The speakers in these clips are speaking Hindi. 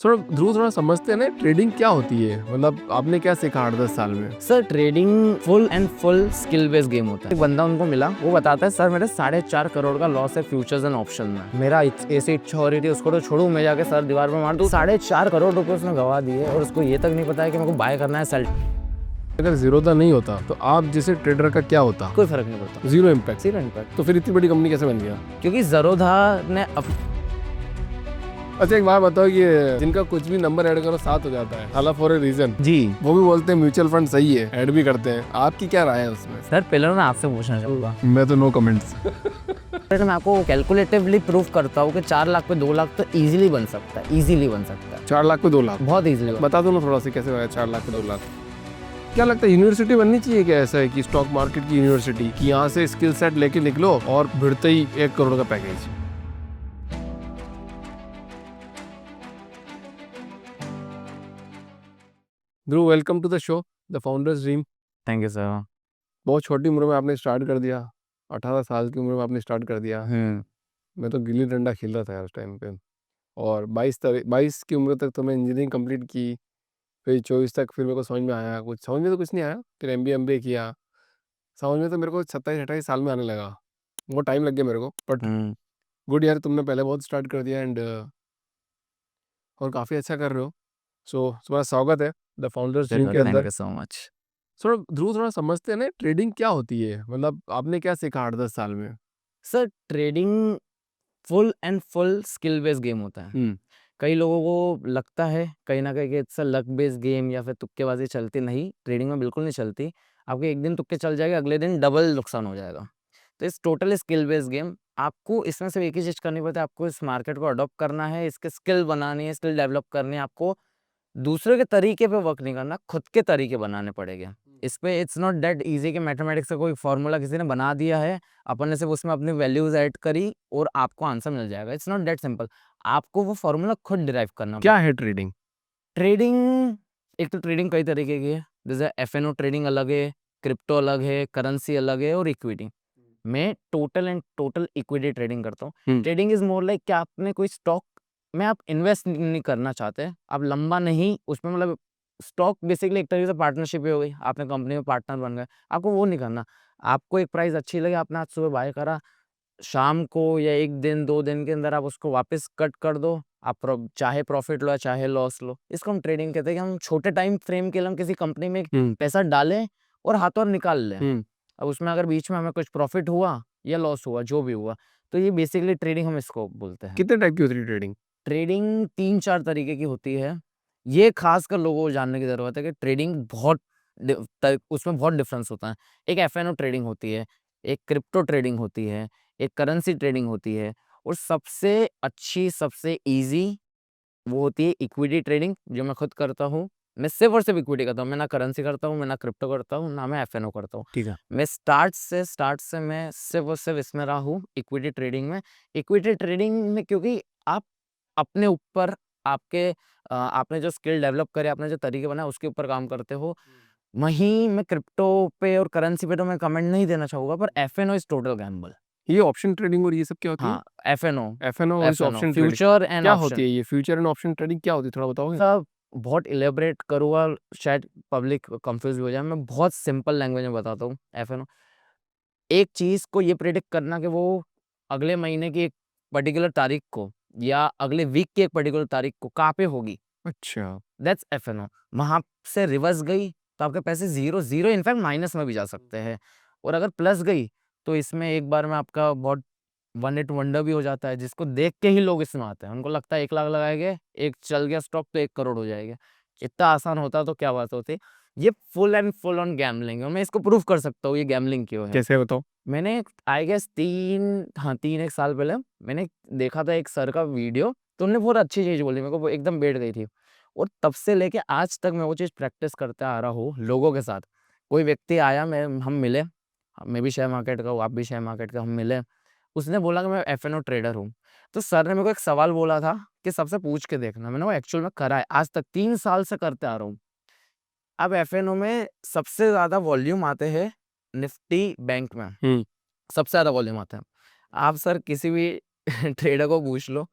थोड़ा ध्रुव थोड़ा समझते हैं ना ट्रेडिंग क्या होती है। मतलब आपने क्या सीखा 8-10 साल में? Sir trading full and full skill based game होता है। एक बंदा उनको मिला, वो बताता है सर मेरे 4.5 करोड़ का लॉस है फ्यूचर्स एंड ऑप्शन में। मेरा ऐसी इच्छा हो रही थी उसको तो छोड़ू, मैं जाके सर दीवार पर मार दूं। 4.5 करोड़ रुपए उसने गवा दिए और उसको ये तक नहीं पता है कि मेरे को बाय करना है सेल। अगर जीरोधा नहीं होता तो आप जैसे ट्रेडर का क्या होता? कोई फर्क नहीं पड़ता, जीरो इम्पैक्ट। Zero impact. तो फिर इतनी बड़ी कंपनी कैसे बन गया? क्योंकि ज़रोधा ने अच्छा एक बात बताओ कि जिनका कुछ भी नंबर ऐड करो 7 हो जाता है, हालांकि फॉर ए रीजन, जी वो भी बोलते हैं म्यूचुअल फंड सही है, ऐड भी करते हैं। आपकी क्या राय है उसमें? सर पहले मैं आपसे पूछना चाहूँगा, मैं तो नो कमेंट्स। मैं आपको कैलकुलेटिवली प्रूव करता हूँ कि 4 लाख पे 2 लाख तो इजीली बन सकता है, इजीली बन सकता है, 4 लाख पे 2 लाख बहुत इजीली। बता दो ना थोड़ा सा कैसे होगा 4 लाख पे 2 लाख। क्या लगता है यूनिवर्सिटी बननी चाहिए क्या? ऐसा है कि स्टॉक मार्केट की यूनिवर्सिटी, कि यहाँ से स्किल सेट लेके निकलो और भिड़ते ही 1 करोड़ का package. Dhruv, welcome to the show the founders dream. Thank you sir. बहुत छोटी उम्र में आपने स्टार्ट कर दिया, 18 साल की उम्र में आपने स्टार्ट कर दिया। मैं तो गिल्ली डंडा खेल रहा था यार उस टाइम पे। और 22 की उम्र तक तो मैं इंजीनियरिंग कंप्लीट की। फिर 24 तक फिर मेरे को समझ में आया, कुछ समझ में तो कुछ नहीं आया। फिर एमबीए किया। समझ में तो मेरे को 27-28 साल में आने लगा। बहुत टाइम लग गया मेरे को, बट गुड यार, तुमने पहले बहुत स्टार्ट कर दिया एंड और काफ़ी अच्छा कर रहे हो। सो तुम्हारा स्वागत है द फाउंडर्स ड्रीम के थैंक अंदर। You so much. थोड़ा ध्रुव थोड़ा समझते हैं ना ट्रेडिंग क्या होती है। मतलब आपने क्या सीखा 8-10 साल में? Sir trading full and full skill based game होता है। कई लोगों को लगता है कहीं ना कहीं कि it's a luck based game या फिर तुक्केबाजी चलती, नहीं, ट्रेडिंग में बिल्कुल नहीं चलती। आपके एक दिन तुक्के चल जाएगा, अगले दिन डबल नुकसान हो जाएगा। तो इस टोटल स्किल बेस्ड गेम, आपको इसमें सिर्फ एक ही चीज़ करनी पड़ती है, आपको इस मार्केट को अडॉप्ट करना है, इसके स्किल बनानी है, स्किल डेवलप करनी है। आपको दूसरे के तरीके पे वर्क नहीं करना, खुद के तरीके बनाने पड़ेंगे। इस पे इट्स नॉट दैट ईज़ी कि मैथमेटिक्स का कोई फ़ॉर्मूला किसी ने बना दिया है, अपन ने सिर्फ़ उसमें अपनी वैल्यूज़ ऐड करी और आपको आंसर मिल जाएगा। It's not that simple. आपको वो फ़ॉर्मूला खुद डिराइव करना क्या पड़ेगा। है ट्रेडिंग? ट्रेडिंग, एक तो ट्रेडिंग कई तरीके की है, जैसे एफएनओ ट्रेडिंग अलग है, क्रिप्टो अलग है, करेंसी अलग है और इक्विटी। मैं total and total equity trading करता हूँ। ट्रेडिंग इज़ मोर लाइक कि आपने कोई स्टॉक में आप इन्वेस्ट नहीं करना चाहते, आप लंबा नहीं उसमें, मतलब स्टॉक बेसिकली एक तरीके से पार्टनरशिप ही हो गई, आपने कंपनी में पार्टनर बन गए, आपको वो नहीं करना। आपको एक प्राइस अच्छी लगी, आपने आज सुबह बाय करा, शाम को या 1 दिन 2 दिन के अंदर आप उसको वापस कट कर दो, आप चाहे प्रॉफिट लो या चाहे लॉस लो। इसको हम ट्रेडिंग कहते हैं कि हम छोटे टाइम फ्रेम के लिए हम किसी कंपनी में पैसा डालें और हाथों हाथ निकाल लें। अब उसमें अगर बीच में हमें कुछ प्रॉफिट हुआ या लॉस हुआ, जो भी हुआ, तो ये बेसिकली ट्रेडिंग हम इसको बोलते हैं। कितने टाइप की होती है ट्रेडिंग? ट्रेडिंग 3-4 तरीके की होती है। ये खासकर लोगों को जानने की ज़रूरत है कि ट्रेडिंग बहुत उसमें बहुत डिफरेंस होता है। एक एफएनओ ट्रेडिंग होती है, एक क्रिप्टो ट्रेडिंग होती है, एक करेंसी ट्रेडिंग होती है और सबसे अच्छी, सबसे ईज़ी वो होती है इक्विटी ट्रेडिंग, जो मैं खुद करता हूँ। मैं सिर्फ़ और सिर्फ़ इक्विटी करता हूँ, मैं ना करेंसी करता हूँ, मैं ना क्रिप्टो करता हूँ, ना मैं एफएनओ करता हूँ। ठीक है। मैं स्टार्ट से मैं सिर्फ़ और सिर्फ़ इसमें रहा हूँ, इक्विटी ट्रेडिंग में। इक्विटी ट्रेडिंग में क्योंकि आप अपने ऊपर, आपने जो स्किल डेवलप करे, आपने जो तरीके बनाए, उसके ऊपर काम करते हो। वहीं मैं क्रिप्टो पे और करेंसी पे तो मैं कमेंट नहीं देना चाहूँगा, पर एफएनओ इज़ टोटल गैम्बल। ये ऑप्शन ट्रेडिंग और ये सब क्या होती है? हाँ, एफएनओ, एफएनओ और इस F N O option trading future and क्या होती ऑप्शन। है? ये फ्यूचर एंड ऑप्शन ट्रेडिंग क्या होती है, थोड़ा बताओगे? सब बहुत इलैबोरेट करूँगा, शायद पब्लिक कंफ्यूज भी हो जाए। मैं बहुत सिंपल लैंग्वेज में बताता हूँ। एफएनओ एक चीज़ को ये प्रेडिक्ट करना कि वो अगले महीने की एक पर्टिकुलर तारीख को या अगले वीक की एक पर्टिकुलर तारीख को कहाँ पे होगी, अच्छा। That's F N O. वहाँ से रिवर्स गई तो आपके पैसे ज़ीरो ज़ीरो इनफैक्ट माइनस में भी जा सकते हैं, और अगर प्लस गई तो इसमें एक बार में आपका बहुत वन हिट वंडर भी हो जाता है, जिसको देख के ही लोग इसमें आते हैं। उनको लगता है 1 लाख लगाएँगे, एक चल गया स्टॉक तो 1 करोड़ हो जाएगा। इतना आसान होता तो क्या बात होती। ये full and full on gambling है और मैं इसको प्रूव कर सकता हूँ ये गैम्बलिंग क्यों है। कैसे बताओ? मैंने आई गेस 3 एक साल पहले मैंने देखा था एक सर का वीडियो, तो उन्होंने बहुत अच्छी चीज़ बोली, मेरे को वो एकदम बैठ गई थी। और तब से लेके आज तक मैं वो चीज़ प्रैक्टिस करता आ रहा हूँ लोगों के साथ। कोई व्यक्ति आया, हम मिले, मैं भी शेयर मार्केट का हूँ, आप भी शेयर मार्केट का, हम मिले। उसने बोला कि मैं एफएनओ ट्रेडर हूँ। तो सर ने मेरे को एक सवाल बोला था कि सबसे पूछ के देखना। मैंने वो एक्चुअल में करा है, आज तक 3 साल से करते आ रहा हूँ। अब एफएनओ में सबसे ज़्यादा वॉल्यूम आते हैं निफ्टी बैंक में। सबसे ज़्यादा वॉल्यूम आता है। आप सर किसी भी ट्रेडर को पूछ लो,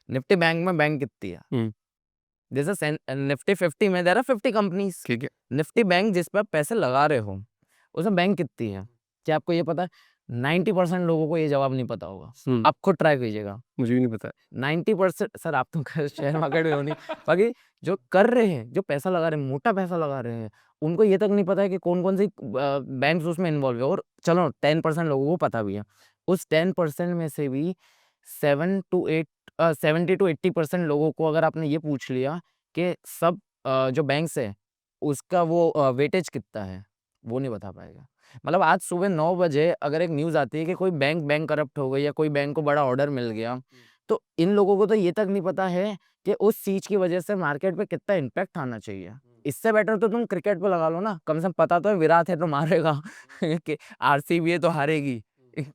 निफ्टी बैंक में बैंक कितनी है? जैसे निफ्टी 50 में देयर आर 50 कंपनीज। ठीक है। निफ्टी बैंक जिस पे आप पैसे लगा रहे हो उसमें बैंक कितनी है, क्या आपको ये पता है? 90% लोगों को ये जवाब नहीं पता होगा। आप खुद ट्राई कीजिएगा। मुझे भी नहीं पता है। 90% सर आप तो शेयर मार्केट में हो नहीं, बाकी जो कर रहे हैं, जो पैसा लगा रहे हैं, मोटा पैसा लगा रहे हैं, उनको ये तक नहीं पता है कि कौन-कौन सी बैंक्स उसमें इन्वॉल्व है। और चलो 10% लोगों को पता भी है। उस 10% में से भी 70 to 80% लोगों को अगर आपने ये पूछ लिया कि सब जो बैंक्स है उसका वो वेटेज कितना है, वो नहीं बता पाएगा। मतलब आज सुबह 9 बजे अगर एक न्यूज़ आती है कि कोई बैंक करप्ट हो गई या कोई बैंक को बड़ा ऑर्डर मिल गया, तो इन लोगों को तो ये तक नहीं पता है कि उस चीज़ की वजह से मार्केट पे कितना इम्पैक्ट आना चाहिए। इससे बेटर तो तुम क्रिकेट पे लगा लो ना, कम से कम पता तो है विराट है तो मारेगा कि आरसीबी है तो हारेगी।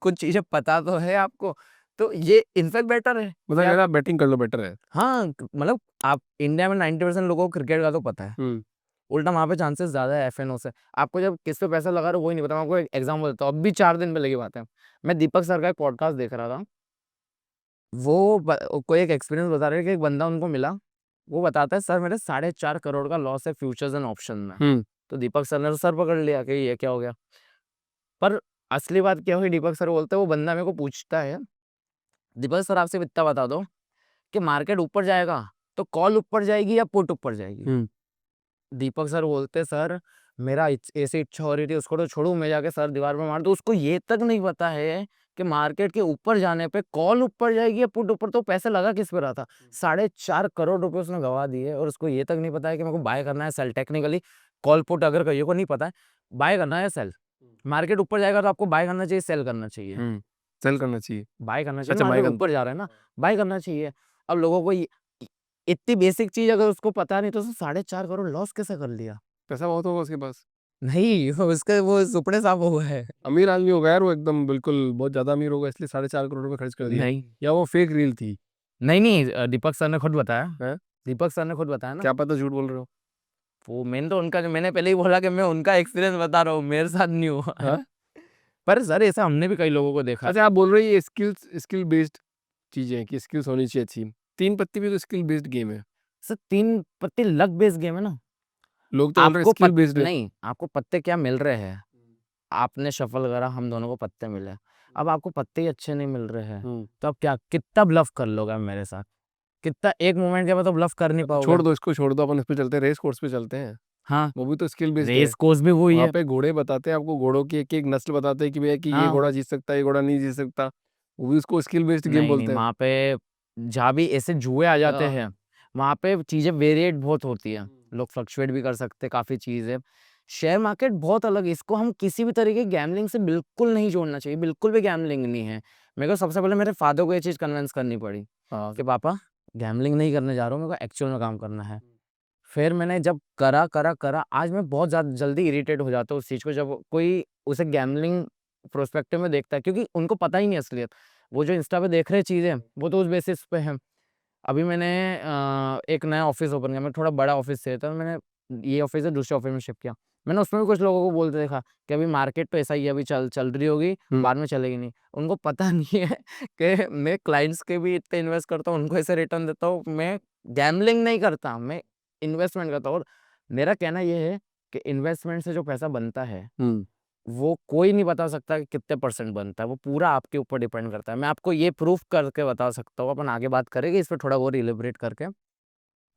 कुछ चीज़ें पता तो है आपको, तो ये इनफैक्ट बेटर है। मतलब अगर आप बैटिंग कर लो बेटर है। हाँ, मतलब आप इंडिया में 90% लोगों को क्रिकेट का तो पता है। उल्टा वहाँ पे चांसेस ज़्यादा है एफएनओ से। आपको जब किस पे पैसा लगा रहे हो वही नहीं पता। मैं आपको एक एग्जांपल देता हूँ, अभी 4 दिन पहले की बात है। मैं दीपक सर का एक पॉडकास्ट देख रहा था। कोई एक एक्सपीरियंस बता रहे थे कि एक बंदा उनको मिला, वो बताता है सर मेरे 4.5 करोड़ का लॉस है फ्यूचर्स एंड ऑप्शन में। तो दीपक सर ने तो सर पकड़ लिया कि ये क्या हो गया। पर असली बात क्या हुई, दीपक सर बोलते हैं, वो बंदा मेरे को पूछता है, दीपक सर आपसे इतना बता दो कि मार्केट ऊपर जाएगा तो कॉल ऊपर जाएगी या पुट ऊपर जाएगी। दीपक सर बोलते सर मेरा ऐसी इच्छा हो रही थी उसको तो छोड़ू, मैं जाके सर दीवार पे मार दूं। उसको ये तक नहीं पता है कि मार्केट के ऊपर जाने पे कॉल ऊपर जाएगी या पुट ऊपर। तो पैसे लगा किस पे रहा था? 4.5 करोड़ रुपए उसने गवा दिए और उसको ये तक नहीं पता है कि मेरे को बाय करना है सेल। टेक्निकली कॉल पुट अगर कहिए को नहीं पता है, बाय करना है सेल। मार्केट ऊपर जाएगा तो आपको बाय करना चाहिए, सेल करना चाहिए? सेल करना चाहिए। बाय करना चाहिए। अच्छा, मार्केट ऊपर जा रहा है ना, बाय करना चाहिए। अब लोगों को इतनी बेसिक चीज अगर उसको पता नहीं तो उसने 4.5 करोड़ लॉस कैसे कर लिया? पैसा बहुत होगा उसके पास। नहीं, उसका वो सुपने साफ हुआ है। अमीर आदमी होगा यार वो, एकदम बिल्कुल बहुत ज्यादा अमीर होगा इसलिए 4.5 करोड़ रुपए खर्च कर दिया। नहीं या वो फेक रील थी। नहीं, दीपक सर ने खुद बताया। है? दीपक सर ने खुद बताया ना। क्या पता झूठ बोल रहे हो। वो मैंने तो उनका, मैंने पहले ही बोला कि मैं उनका एक्सपीरियंस बता रहा हूँ, मेरे साथ नहीं हुआ है। हाँ? पर सर ऐसा हमने भी कई लोगों को देखा। अच्छा, आप बोल रहे हो ये स्किल बेस्ड चीजें हैं कि स्किल्स होनी चाहिए अच्छी। 3 पत्ती भी तो स्किल बेस्ड गेम है। सर 3 पत्ते लक बेस्ड गेम है ना। लोग तो बोल रहे हैं स्किल बेस्ड है। नहीं, आपको पत्ते क्या मिल रहे हैं? आपने शफल करा, हम दोनों को पत्ते मिले। अब आपको पत्ते ही अच्छे नहीं मिल रहे हैं तो आप क्या कितना ब्लफ कर लोगे आप मेरे साथ? कितना एक मोमेंट के बाद तो ब्लफ कर नहीं पाओगे। छोड़ दो इसको, छोड़ दो, अपन इस पे चलते हैं, रेस कोर्स पे चलते हैं। हाँ, वो भी तो स्किल बेस्ड है। रेस कोर्स भी वही वहाँ है। पे घोड़े बताते हैं आपको, घोड़ों की एक एक नस्ल बताते हैं कि भैया कि ये हाँ, घोड़ा जीत सकता है, ये घोड़ा नहीं जीत सकता। वो भी उसको स्किल बेस्ड गेम नहीं बोलते हैं। वहाँ पे जहाँ भी ऐसे जुए आ जाते हैं वहाँ पे चीजें वेरिएट बहुत होती है। लोग फ्लक्चुएट भी कर सकते हैं, काफी चीज है। शेयर मार्केट बहुत अलग है, इसको हम किसी भी तरीके की गैम्बलिंग से बिल्कुल नहीं जोड़ना चाहिए। बिल्कुल भी गैम्बलिंग नहीं है। मेरे को सबसे पहले मेरे फादर को ये चीज कन्विंस करनी पड़ी कि पापा गैम्बलिंग नहीं करने जा रहा हूँ, मेरे को एक्चुअल में काम करना है। फिर मैंने जब करा करा करा आज मैं बहुत ज़्यादा जल्दी इरिटेट हो जाता हूँ उस चीज़ को, जब कोई उसे गैम्बलिंग प्रोस्पेक्टिव में देखता है, क्योंकि उनको पता ही नहीं असलियत। वो जो इंस्टा पे देख रहे हैं चीज़ें वो तो उस बेसिस पे है। अभी मैंने एक नया ऑफिस ओपन किया, मैं थोड़ा बड़ा ऑफिस चाहिए था, मैंने ये ऑफिस है दूसरे ऑफिस में शिफ्ट किया। मैंने उसमें भी कुछ लोगों को बोलते देखा कि अभी मार्केट तो ऐसा ही है, अभी चल चल रही होगी, बाद में चलेगी नहीं। उनको पता नहीं है कि मैं क्लाइंट्स के भी इतने इन्वेस्ट करता हूँ, उनको ऐसे रिटर्न देता हूँ। मैं गैम्बलिंग नहीं करता, मैं इन्वेस्टमेंट करता हूँ। और मेरा कहना ये है कि इन्वेस्टमेंट से जो पैसा बनता है वो कोई नहीं बता सकता कि कितने परसेंट बनता है, वो पूरा आपके ऊपर डिपेंड करता है। मैं आपको ये प्रूफ करके बता सकता हूँ, अपन आगे बात करेंगे इस पे थोड़ा और इलेबरेट करके।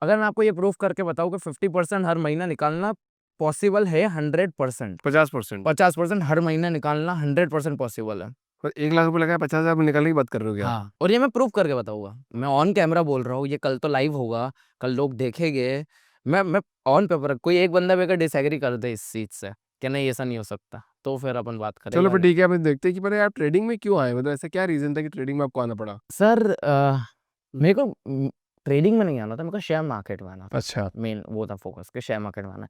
अगर मैं आपको ये प्रूफ करके बताऊँ कि 50% हर महीना निकालना पॉसिबल है, 100%। 50%। 50% हर महीना निकालना 100% पॉसिबल है। 1 लाख रुपए लगाया, 50,000 निकालने की बात कर रहे हो क्या? हाँ, और ये मैं प्रूफ करके बताऊंगा, मैं ऑन कैमरा बोल रहा हूँ, ये कल तो लाइव होगा, कल लोग देखेंगे। मैं ऑन पेपर, कोई एक बंदा भी अगर डिसएग्री कर दे इस चीज से कि नहीं ऐसा नहीं हो सकता, तो फिर अपन बात करेंगे चलो फिर आगे। ठीक है, अपन देखते हैं कि पहले आप ट्रेडिंग में क्यों आए, मतलब ऐसा क्या रीजन था कि ट्रेडिंग में आपको आना पड़ा? सर मेरे को ट्रेडिंग में नहीं आना था, मेरे को शेयर मार्केट में आना था। अच्छा। मेन वो था फोकस कि शेयर मार्केट में आना है।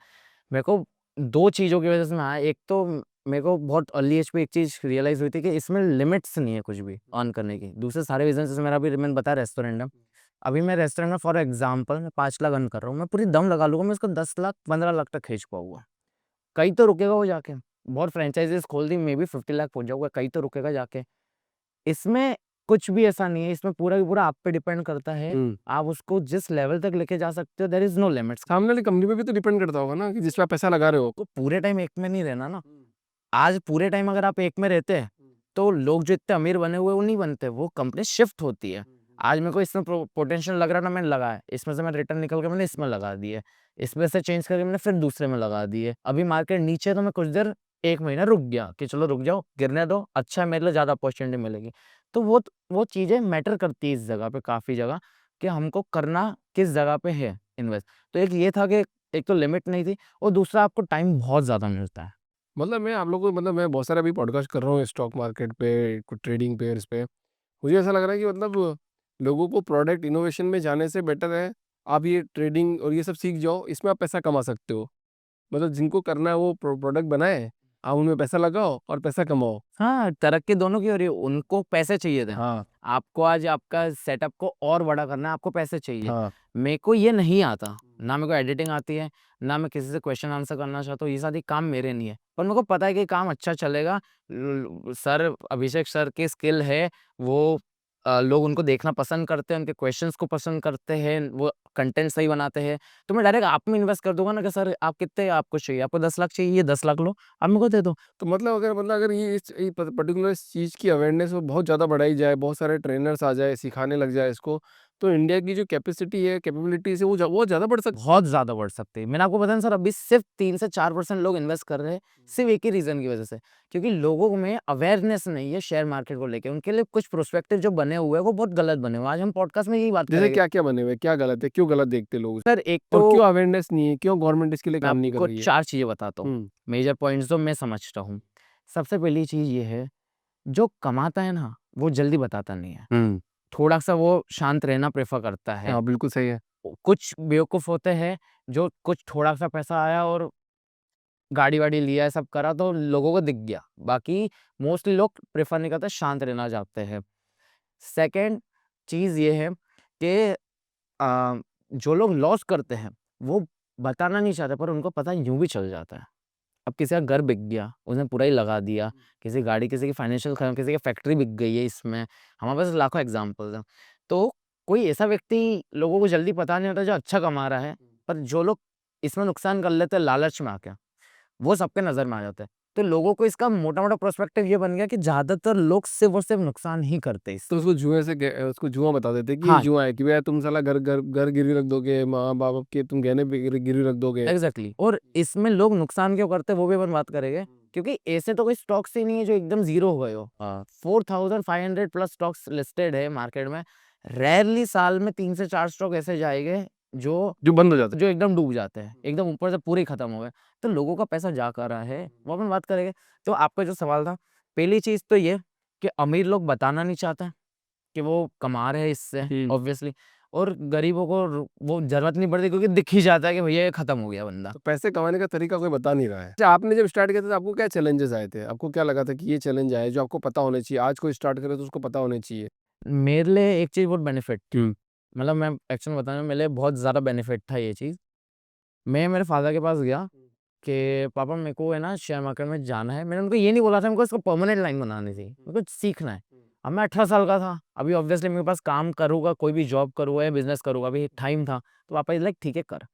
मेरे को 2 चीज़ों की वजह से मैं आया। एक तो मेरे को बहुत अर्ली एज पे एक चीज़ रियलाइज़ हुई थी कि इसमें लिमिट्स नहीं है कुछ भी अर्न करने की। दूसरे सारे रीज़न जैसे मेरा अभी मैंने बताया रेस्टोरेंट है। अभी मैं रेस्टोरेंट में फॉर एग्ज़ाम्पल मैं 5 लाख अर्न कर रहा हूँ, मैं पूरी दम लगा लूँगा, मैं इसको 10 लाख 15 लाख तक खींच पाऊँगा। कहीं तो रुकेगा वो जाके। बहुत फ्रेंचाइज़ीज़ खोल दी, मे बी 50 लाख पहुँच जाऊँगा, कहीं तो रुकेगा जाके। इसमें कुछ भी ऐसा नहीं है, इसमें पूरा की पूरा आप पे डिपेंड करता है, आप उसको जिस लेवल तक लेके जा सकते हो, देयर इज नो लिमिट्स। सामने वाली कंपनी पे भी तो डिपेंड करता होगा ना कि जिस पे आप पैसा लगा रहे हो। तो पूरे टाइम एक में नहीं रहना ना। आज पूरे टाइम अगर आप एक में रहते हैं तो लोग जो इतने अमीर बने हुए वो नहीं बनते, वो कंपनी शिफ्ट होती है। आज मेरे को इसमें पोटेंशियल लग रहा ना, मैंने लगाया, इसमें से मैं रिटर्न निकल के मैंने इसमें लगा दिए, इसमें से चेंज करके मैंने फिर दूसरे में लगा दिए। अभी मार्केट नीचे है तो मैं कुछ देर 1 महीना रुक गया कि चलो रुक जाओ, गिरने दो, अच्छा है मेरे लिए ज़्यादा अपॉर्चुनिटी मिलेगी। तो वो चीज़ें मैटर करती है इस जगह पे, काफ़ी जगह, कि हमको करना किस जगह पे है इन्वेस्ट। तो एक ये था कि एक तो लिमिट नहीं थी और दूसरा आपको टाइम बहुत ज़्यादा मिलता है। मतलब मैं आप लोगों को मतलब मैं बहुत सारे अभी पॉडकास्ट कर रहा हूँ स्टॉक मार्केट पे, कुछ ट्रेडिंग पेयर्स पे। मुझे ऐसा लग रहा है कि मतलब लोगों को प्रोडक्ट इनोवेशन में जाने से बेटर है आप ये ट्रेडिंग और ये सब सीख जाओ, इसमें आप पैसा कमा सकते हो। मतलब जिनको करना है वो प्रोडक्ट बनाए, आप उनमें पैसा लगाओ और पैसा कमाओ। हाँ, तरक्की दोनों की हो रही है, उनको पैसे चाहिए थे। हाँ, आपको आज आपका सेटअप को और बड़ा करना है, आपको पैसे चाहिए। हाँ। मेरे को ये नहीं आता, ना मेरे को एडिटिंग आती है, ना मैं किसी से क्वेश्चन आंसर करना चाहता हूँ, ये सारे काम मेरे नहीं है। पर मेरे को पता है कि काम अच्छा चलेगा। सर अभिषेक सर की स्किल है, वो लोग उनको देखना पसंद करते हैं, उनके क्वेश्चंस को पसंद करते हैं, वो कंटेंट सही बनाते हैं। तो मैं डायरेक्ट आप में इन्वेस्ट कर दूंगा ना कि सर आप कितने आपको चाहिए, आपको 10 लाख चाहिए, ये 10 लाख लो, आप मेरे को दे दो। तो मतलब अगर ये पर्टिकुलर इस चीज़ की अवेयरनेस वो बहुत ज़्यादा बढ़ाई जाए, बहुत सारे ट्रेनर्स आ जाए, सिखाने लग जाए इसको, तो इंडिया की जो कैपेसिटी है, कैपेबिलिटीज़ है, वो ज़्यादा बढ़ सकती बहुत ज़्यादा बढ़ सकती है। मैंने आपको बताया ना सर, अभी सिर्फ 3 से 4% लोग इन्वेस्ट कर रहे हैं, सिर्फ एक ही रीज़न की वज़ह से, क्योंकि लोगों में अवेयरनेस नहीं है शेयर मार्केट को लेके। उनके लिए कुछ प्रोस्पेक्टिव जो बने हुए हैं, वो बहुत गलत बने हुए हैं। आज हम पॉडकास्ट में यही बात जैसे करेंगे। क्या-क्या बने हुए हैं? क्या गलत है? क्यों गलत देखते हैं लोग? सर एक और तो क्यों अवेयरनेस नहीं है? क्यों गवर्नमेंट इसके लिए मैं काम नहीं कर आपको रही है? 4 चीज़ें बताता हूँ, हुँ, मेजर पॉइंट्स जो मैं समझता हूँ। सबसे पहली चीज़ ये है, जो कमाता है ना, वो जल्दी बताता नहीं है। हुँ। थोड़ा-सा वो शांत रहना प्रेफ़र करता है। हाँ, बिल्कुल सही है। कुछ बेवकूफ़ होते हैं, जो कुछ थोड़ा-सा पैसा आया और गाड़ी-वाड़ी लिया है, सब करा तो लोगों को दिख गया। बाकी मोस्टली लोग प्रेफ़र नहीं करते, शांत रहना चाहते हैं। सेकंड चीज़ ये है कि जो लोग लॉस करते हैं, वो बताना नहीं चाहते, पर उनको पता यूँ भी चल जाता है। अब किसी का घर बिक गया, उसने पूरा ही लगा दिया, किसी गाड़ी, किसी की फाइनेंशियल खत्म, किसी की फैक्ट्री बिक गई है इसमें, हमारे पास लाखों एग्ज़ाम्पल्स हैं। तो कोई ऐसा व्यक्ति लोगों को जल्दी पता नहीं होता जो अच्छा कमा रहा है, पर जो लोग इसमें नुकसान कर लेते हैं लालच में आके, वो सबके नज़र में आ जाते हैं। तो लोगों को इसका मोटा-मोटा पर्सपेक्टिव ये बन गया कि ज़्यादातर लोग सिर्फ़ और सिर्फ़ नुकसान ही करते हैं तो इससे। उसको जुए से उसको जुआ बता देते कि ये हाँ, जुआ है कि भैया तुम साला घर घर घर गिरवी रख दोगे, माँ-बाप के तुम गहने पे गिरवी रख दोगे। एग्ज़ैक्टली। और इसमें लोग नुकसान क्यों करते हैं वो भी अपन बात करेंगे, क्योंकि ऐसे तो कोई स्टॉक्स ही नहीं है जो एकदम ज़ीरो हो गए हो। 4500 प्लस स्टॉक्स लिस्टेड है मार्केट में। रेयरली साल में 3 से 4 स्टॉक ऐसे जाएँगे जो जो बंद हो जाता है। जो एकदम डूब जाते हैं, एकदम ऊपर से पूरे ही खत्म हो गए। तो लोगों का पैसा जा कहाँ रहा है, वो अपन बात करेंगे। तो आपका जो सवाल था, पहली चीज़ तो ये कि अमीर लोग बताना नहीं चाहते हैं कि वो कमा रहे हैं इससे हुँ। ऑब्वियसली, और गरीबों को वो ज़रूरत नहीं पड़ती क्योंकि दिख ही जाता है कि भैया ये खत्म हो गया बंदा। तो पैसे कमाने का तरीका कोई बता नहीं रहा है। अच्छा आपने जब स्टार्ट किया था तो आपको क्या चैलेंजेस आए थे? आपको क्या लगा था कि ये चैलेंज आए जो आपको पता होने चाहिए? आज कोई स्टार्ट करे तो उसको पता होने चाहिए? मेरे लिए एक चीज़ बहुत बेनिफिट, हुँ। मतलब मैं एक्चुअल में बताऊँ, मेरे लिए बहुत ज़्यादा बेनिफिट था ये चीज़। मैं मेरे फ़ादर के पास गया कि पापा मेरे को है ना शेयर मार्केट में जाना है। मैंने उनको ये नहीं बोला था, मेरे को इसको परमानेंट लाइन बनानी थी, मेरे को सीखना है। अब मैं 18 साल का था, अभी ऑब्वियसली मेरे पास काम करूँगा, कोई भी जॉब करूँगा या बिज़नेस करूँगा, अभी टाइम था। तो पापा इज़ लाइक ठीक है कर।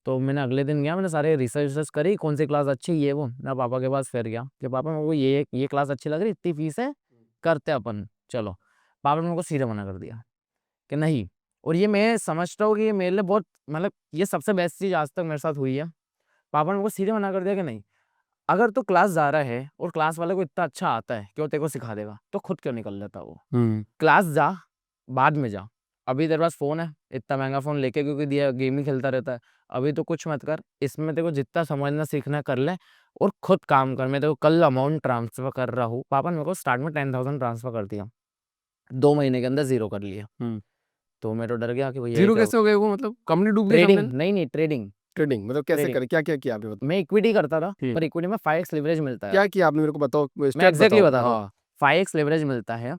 तो मैंने अगले दिन गया, मैंने सारे रिसर्च करी, कौन-सी क्लास अच्छी ये वो। मैं पापा के पास फिर गया कि पापा मेरे को ये क्लास अच्छी लग रही, इतनी फीस है, करते हैं अपन, चलो। पापा ने मेरे को सीधे मना कर दिया कि नहीं। और ये मैं समझता हूँ कि ये मेरे लिए बहुत, मतलब ये सबसे बेस्ट चीज़ आज तक मेरे साथ हुई है। पापा ने मेरे को सीधे मना कर दिया कि नहीं, अगर तू क्लास जा रहा है और क्लास वाले को इतना अच्छा आता है कि वो तेरे को सिखा देगा, तो खुद क्यों निकल लेता वो? हुँ। क्लास जा, बाद में जा। अभी तेरे पास फ़ोन है, इतना महँगा फ़ोन लेके क्योंकि दिया, गेम ही खेलता रहता है। अभी तो कुछ मत कर, इसमें तेरे को जितना समझना सीखना है कर ले और खुद काम कर। मैं तेरे को कल अमाउंट ट्रांसफ़र कर रहा हूँ। पापा ने मेरे को स्टार्ट में 10,000 ट्रांसफ़र कर दिया। 2 महीने के अंदर ज़ीरो कर लिया। हुँ। तो मैं तो डर गया कि भैया ये ज़ीरो क्या? कैसे हो गए वो मतलब कंपनी डूब गई सामने? ट्रेडिंग नहीं, ट्रेडिंग, ट्रेडिंग मतलब कैसे ट्रेडिंग। करे? क्या-क्या किया आपने बताओ? मैं इक्विटी करता था, हुँ। पर इक्विटी में 5x लीवरेज मिलता है। क्या किया आपने मेरे को बताओ? मैं स्टेप एग्ज़ैक्टली बताओ। बताता हूँ, हाँ। 5x लीवरेज मिलता है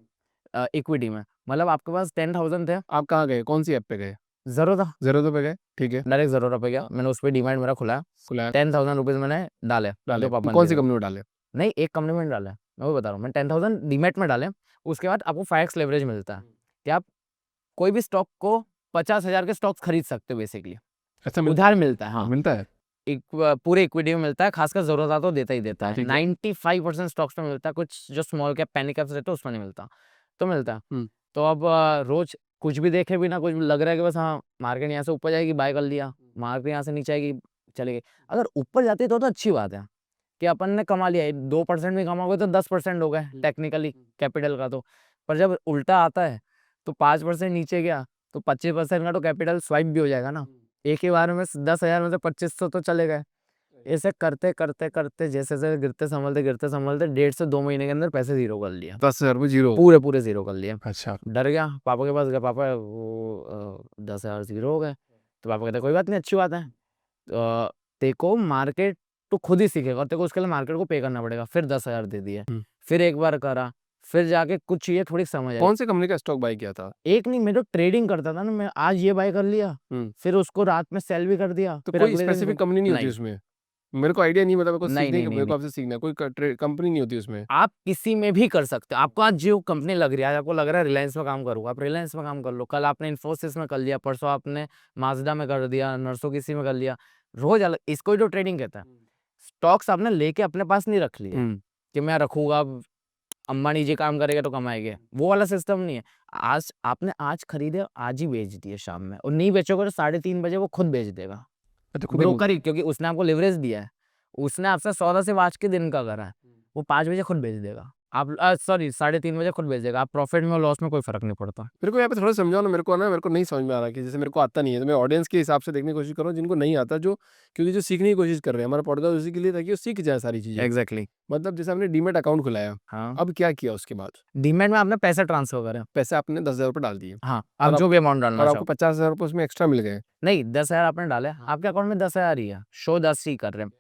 इक्विटी में। मतलब आपके पास 10,000 थे, आप कहाँ गए? कौन-सी ऐप पे गए? ज़ेरोधा, ज़ेरोधा पे गए? ठीक है। डायरेक्ट ज़ेरोधा पे गया। मैंने उस पे डीमैट मेरा खुलाया, खुलाया, 10,000 रुपीज़ मैंने डाले, डाले। जो पापा ने कौन-सी दिए थे। कंपनी में डाले? नहीं, एक कंपनी में नहीं डाला है, मैं वो बता रहा हूँ, मैं 10,000 डीमैट में डाले, उसके बाद आपको 5x लेवरेज मिलता है कि आप कोई भी स्टॉक को 50,000 के स्टॉक्स खरीद सकते हो बेसिकली, अच्छा उधार मिलता है। हाँ, मिलता है। पूरे इक्विटी में मिलता है, खासकर जरूरत आता तो देता ही देता है। ठीक है। 95% स्टॉक्स में मिलता है, कुछ जो स्मॉल कैप पेनी कैप्स रहते हैं उसमें नहीं मिलता, तो मिलता है। तो अब रोज कुछ भी देखे बिना, कुछ लग रहा है कि बस हाँ मार्केट यहाँ से ऊपर जाएगी, बाय कर लिया, मार्केट यहाँ से नीचे आएगी, चली गई। अगर ऊपर जाती है तो अच्छी बात है कि अपन ने कमा लिया, 2% भी कमाओगे तो 10% हो गए टेक्निकली कैपिटल का। तो पर जब उल्टा आता है तो 5% नीचे गया तो 25% का तो कैपिटल स्वाइप भी हो जाएगा ना, एक ही बार में 10,000 में से 2500 तो चले गए। ऐसे करते करते करते जैसे जैसे गिरते संभलते 1.5 से 2 महीने के अंदर पैसे जीरो कर लिया, 10,000 रुपये जीरो। पूरे जीरो कर लिए। अच्छा। डर गया, पापा के पास गया, पापा वो 10,000 जीरो हो गए। तो पापा कहते कोई बात नहीं, अच्छी बात है, तेको मार्केट तो खुद ही सीखेगा और तेको उसके लिए मार्केट को पे करना पड़ेगा। फिर 10,000 दे दिए, फिर एक बार करा, फिर जाके कुछ चीजें थोड़ी समझ आई। कौन सी कंपनी का स्टॉक बाय किया था? एक नहीं, मैं तो ट्रेडिंग करता था ना, मैं आज ये बाय कर लिया, फिर उसको रात में सेल भी कर दिया। तो फिर कोई अगले दिन स्पेसिफिक कंपनी नहीं होती उसमें? मेरे को आइडिया नहीं, मतलब मेरे को नहीं, सीखने नहीं, का, नहीं, मेरे को नहीं। आपसे सीखना है, कोई कंपनी नहीं होती उसमें? आप किसी में भी कर सकते हो, आपको आज जो कंपनी लग रही है, आज आपको लग रहा है रिलायंस में काम करूंगा, आप रिलायंस में काम कर लो, कल आपने इन्फोसिस में कर लिया, परसों आपने माजदा में कर दिया, नर्सों किसी में कर लिया, रोज अलग। इसको ही तो ट्रेडिंग कहता है। स्टॉक्स आपने लेके अपने पास नहीं रख लिए कि मैं रखूंगा, अंबानी जी काम करेगा तो कमाएंगे, वो वाला सिस्टम नहीं है। आज आपने आज खरीदे, आज ही बेच दिए शाम में, और नहीं बेचोगे तो 3:30 बजे वो खुद बेच देगा, ब्रोकर ही, क्योंकि उसने आपको लिवरेज दिया है, उसने आपसे सौदा सिर्फ आज के दिन का करा है, वो 5 बजे खुद बेच देगा, आप सॉरी 3:30 बजे खुद बेच देगा। आप प्रॉफिट में और लॉस में कोई फर्क नहीं पड़ता। मेरे को यहाँ पे थोड़ा समझाओ ना, मेरे को नहीं समझ में आ रहा कि जैसे मेरे को आता नहीं है, तो मैं ऑडियंस के हिसाब से देखने की कोशिश करूँ जिनको नहीं आता, जो क्योंकि जो सीखने की कोशिश कर रहे हैं, हमारा पॉडकास्ट उसी के लिए ताकि वो सीख जाए सारी चीजें। एग्जैक्टली। मतलब जैसे हमने डीमेट अकाउंट खुलाया, हाँ, अब क्या किया उसके बाद? डीमैट में आपने पैसे ट्रांसफर करे। पैसे आपने 10,000 रुपये डाल दिए, हाँ, आप और जो भी अमाउंट डालना और चाहो। आपको 50,000 रुपये उसमें एक्स्ट्रा मिल गए। नहीं, 10,000 आपने डाले, आपके अकाउंट में 10,000 ही है, शो 10 ही कर रहे हैं।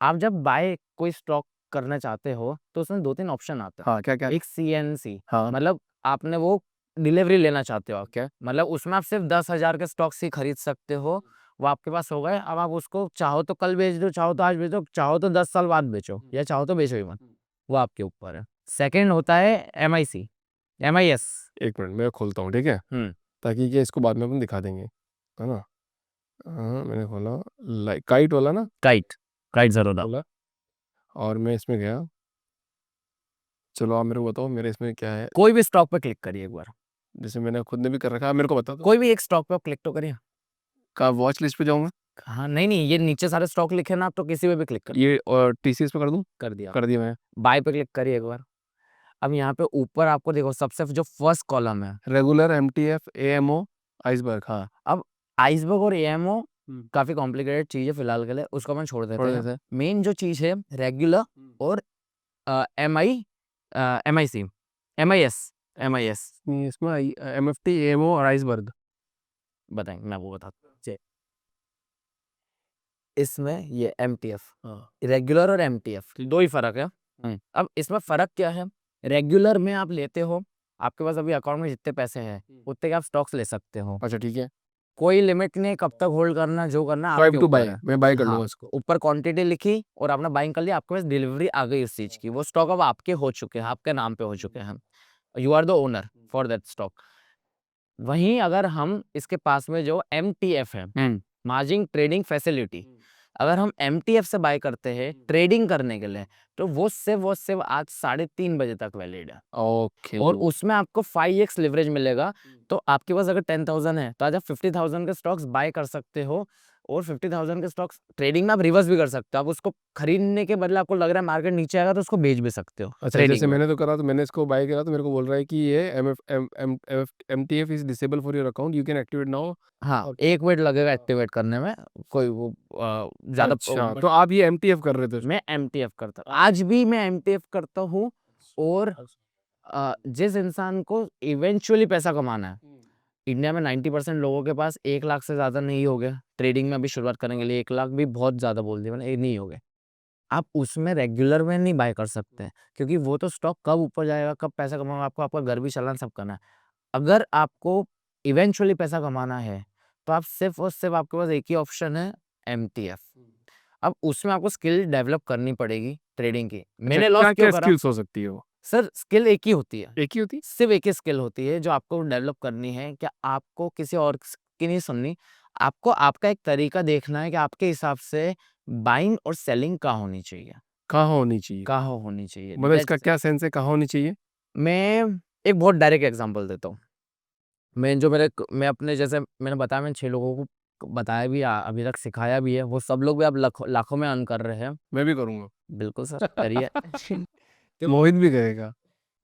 आप जब बाय कोई स्टॉक करना चाहते हो तो उसमें 2-3 ऑप्शन आते हैं। हाँ, क्या क्या? एक CNC, हाँ। मतलब आपने वो डिलीवरी लेना चाहते हो, क्या मतलब उसमें आप सिर्फ 10,000 के स्टॉक्स ही खरीद सकते हो, वो आपके पास हो गए। अब आप उसको चाहो तो कल बेच दो, चाहो तो आज बेचो, चाहो तो 10 साल बाद बेचो, या चाहो तो बेचो ही मत, वो आपके ऊपर है। सेकंड होता है MIS। एक मिनट मैं खोलता हूँ, ठीक है, ताकि क्या इसको बाद में अपन दिखा देंगे, है ना? हाँ, मैंने खोला, लाइक काइट वाला ना, काइट जरूर खोला, और मैं इसमें गया। चलो आप मेरे को बताओ मेरे इसमें क्या है। कोई भी स्टॉक पे क्लिक करिए एक बार, जैसे मैंने खुद ने भी कर रखा है, मेरे को बता दो। कोई भी एक स्टॉक पे क्लिक तो करिए। का वॉच लिस्ट पे जाऊंगा? हाँ, नहीं, ये नीचे सारे स्टॉक लिखे ना, आप तो किसी पे भी क्लिक कर ये और TCS पे कर दूं? कर दिया। कर दिया मैं। बाय पे क्लिक करिए एक बार। अब यहाँ पे ऊपर आपको देखो, सबसे जो फर्स्ट कॉलम है, रेगुलर, MTF, AMO, आइसबर्ग। हाँ, अब आइसबर्ग और AMO काफी कॉम्प्लिकेटेड चीज है फिलहाल के लिए, उसको अपन छोड़ देते हैं। मेन जो चीज है रेगुलर और MIS। इसमें MFT, AMO और आइसबर्ग बताएंगे, मैं वो बताता हूँ। इसमें ये MTF, रेगुलर और MTF दो ही फर्क है। अब इसमें फर्क क्या है, रेगुलर में आप लेते हो, आपके पास अभी अकाउंट में जितने पैसे हैं उतने के आप स्टॉक्स ले सकते हो। अच्छा, ठीक है, कोई लिमिट नहीं, कब तक होल्ड करना, जो करना स्वाइप आपके टू ऊपर बाय, है। मैं बाय कर हाँ, लूंगा इसको। ऊपर क्वांटिटी लिखी और आपने बाइंग कर लिया, आपके पास डिलीवरी आ गई उस चीज की, वो स्टॉक अब आपके हो चुके हैं, आपके नाम पे हो चुके हैं, you are the owner for that stock. वहीं अगर हम इसके पास में जो MTF है, मार्जिन ट्रेडिंग फैसिलिटी, अगर हम MTF से बाय करते हैं ट्रेडिंग करने के लिए, तो वो सिर्फ आज 3:30 बजे तक वैलिड है। ओके। और उसमें आपको 5x लिवरेज मिलेगा। तो आपके पास अगर 10,000 है तो आज आप 50,000 के स्टॉक्स बाय कर सकते हो, और 50,000 के स्टॉक्स ट्रेडिंग में आप रिवर्स भी कर सकते हो। आप उसको खरीदने के बदले आपको लग रहा है मार्केट नीचे आएगा तो उसको बेच भी सकते हो। अच्छा, जैसे मैंने तो करा, तो मैंने इसको बाय करा, तो मेरे को बोल रहा है कि ये MTF is disable for your account, you can activate now. हाँ, 1 मिनट लगेगा एक्टिवेट करने में, कोई वो ज्यादा। अच्छा, तो आप ये MTF कर रहे थे? मैं MTF करता हूँ, आज भी मैं MTF करता हूँ। और जिस इंसान को इवेंचुअली पैसा कमाना है, इंडिया में 90% लोगों के पास 1 लाख से ज्यादा नहीं हो गया ट्रेडिंग में, अभी शुरुआत करने के लिए 1 लाख भी बहुत ज्यादा बोल दिया मैंने, नहीं हो गए। आप उसमें रेगुलर में नहीं बाय कर सकते, क्योंकि वो तो स्टॉक कब ऊपर जाएगा, कब पैसा कमाओगे, आपको आपका घर भी चलाना, सब करना है। अगर आपको इवेंचुअली पैसा कमाना है तो आप सिर्फ और सिर्फ, आपके पास एक ही ऑप्शन है, MTF। अब उसमें आपको स्किल डेवलप करनी पड़ेगी ट्रेडिंग की। अच्छा, मैंने लॉस क्या क्यों क्या करा? स्किल्स हो सकती है वो? सर स्किल एक ही होती है, एक ही होती? सिर्फ एक ही स्किल होती है जो आपको डेवलप करनी है। क्या आपको किसी और की नहीं सुननी, आपको आपका एक तरीका देखना है कि आपके हिसाब से बाइंग और सेलिंग कहाँ होनी चाहिए, कहाँ होनी चाहिए? कहाँ होनी चाहिए। मतलब इसका क्या सेंस है, कहाँ होनी चाहिए? मैं एक बहुत डायरेक्ट एग्जांपल देता हूँ। मैं अपने जैसे मैंने बताया, मैंने 6 लोगों को बताया भी, अभी तक सिखाया भी है, वो सब लोग भी अब लाखों में अर्न कर रहे हैं। मैं भी करूँगा। बिल्कुल सर, करिए। तो मोहित भी करेगा।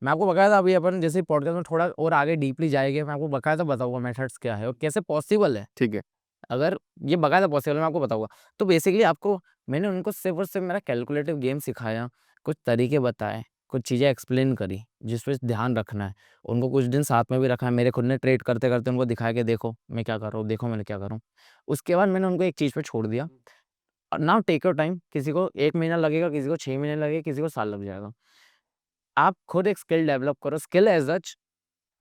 मैं आपको बताया था, अभी अपन जैसे पॉडकास्ट में थोड़ा और आगे डीपली जाएंगे, मैं आपको बकायदा बताऊंगा मेथड्स क्या है और कैसे पॉसिबल है। ठीक है। अगर ये बकायदा पॉसिबल है, मैं आपको बताऊंगा। तो बेसिकली आपको, मैंने उनको सिर्फ और सिर्फ मेरा कैलकुलेटिव गेम सिखाया, कुछ तरीके बताए, कुछ चीज़ें एक्सप्लेन करी जिस पे ध्यान रखना है। उनको कुछ दिन साथ में भी रखा है, मेरे खुद ने ट्रेड करते करते उनको दिखाया कि देखो मैं क्या कर रहा हूँ, देखो मैं क्या कर रहा हूँ। उसके बाद मैंने उनको एक चीज़ पे छोड़ दिया, नाउ टेक योर टाइम। किसी को 1 महीना लगेगा, किसी को 6 महीने लगेगा, किसी को साल लग जाएगा। आप खुद एक स्किल डेवलप करो। स्किल एज सच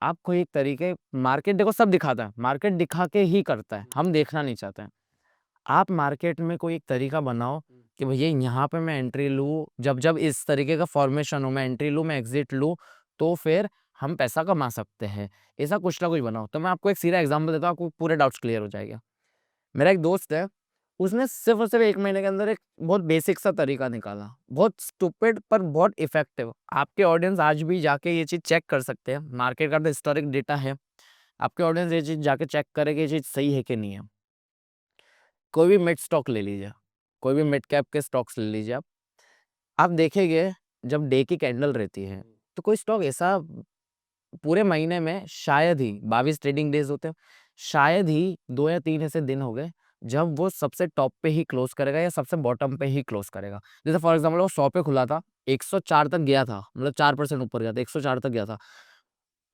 आपको एक तरीके, मार्केट देखो सब दिखाता है, मार्केट दिखा के ही करता है, हम देखना नहीं चाहते हैं। आप मार्केट में कोई एक तरीका बनाओ कि भैया यहाँ पे मैं एंट्री लूँ, जब जब इस तरीके का फॉर्मेशन हो, मैं एंट्री लूँ, मैं एग्जिट लूँ, तो फिर हम पैसा कमा सकते हैं। ऐसा कुछ ना कुछ बनाओ। तो मैं आपको एक सीधा एग्जांपल देता हूँ, आपको पूरे डाउट्स क्लियर हो जाएगा। मेरा एक दोस्त है, उसने सिर्फ और सिर्फ 1 महीने के अंदर एक बहुत बेसिक सा तरीका निकाला, बहुत स्टूपिड पर बहुत इफेक्टिव। आपके ऑडियंस आज भी जाके ये चीज़ चेक कर सकते हैं, मार्केट का तो हिस्टोरिक डेटा है। आपके ऑडियंस ये चीज़ जाके चेक करे कि ये चीज़ सही है कि नहीं है। कोई भी मिड स्टॉक ले लीजिए, कोई भी मिड कैप के स्टॉक्स ले लीजिए आप देखेंगे जब डे की कैंडल रहती है, तो कोई स्टॉक ऐसा पूरे महीने में शायद ही 22 ट्रेडिंग डेज होते हैं, शायद ही 2 या 3 ऐसे दिन हो गए जब वो सबसे टॉप पे ही क्लोज करेगा या सबसे बॉटम पे ही क्लोज करेगा। जैसे फॉर एग्जांपल वो 100 पे खुला था, 104 तक गया था, मतलब 4% ऊपर गया था, 104 तक गया था।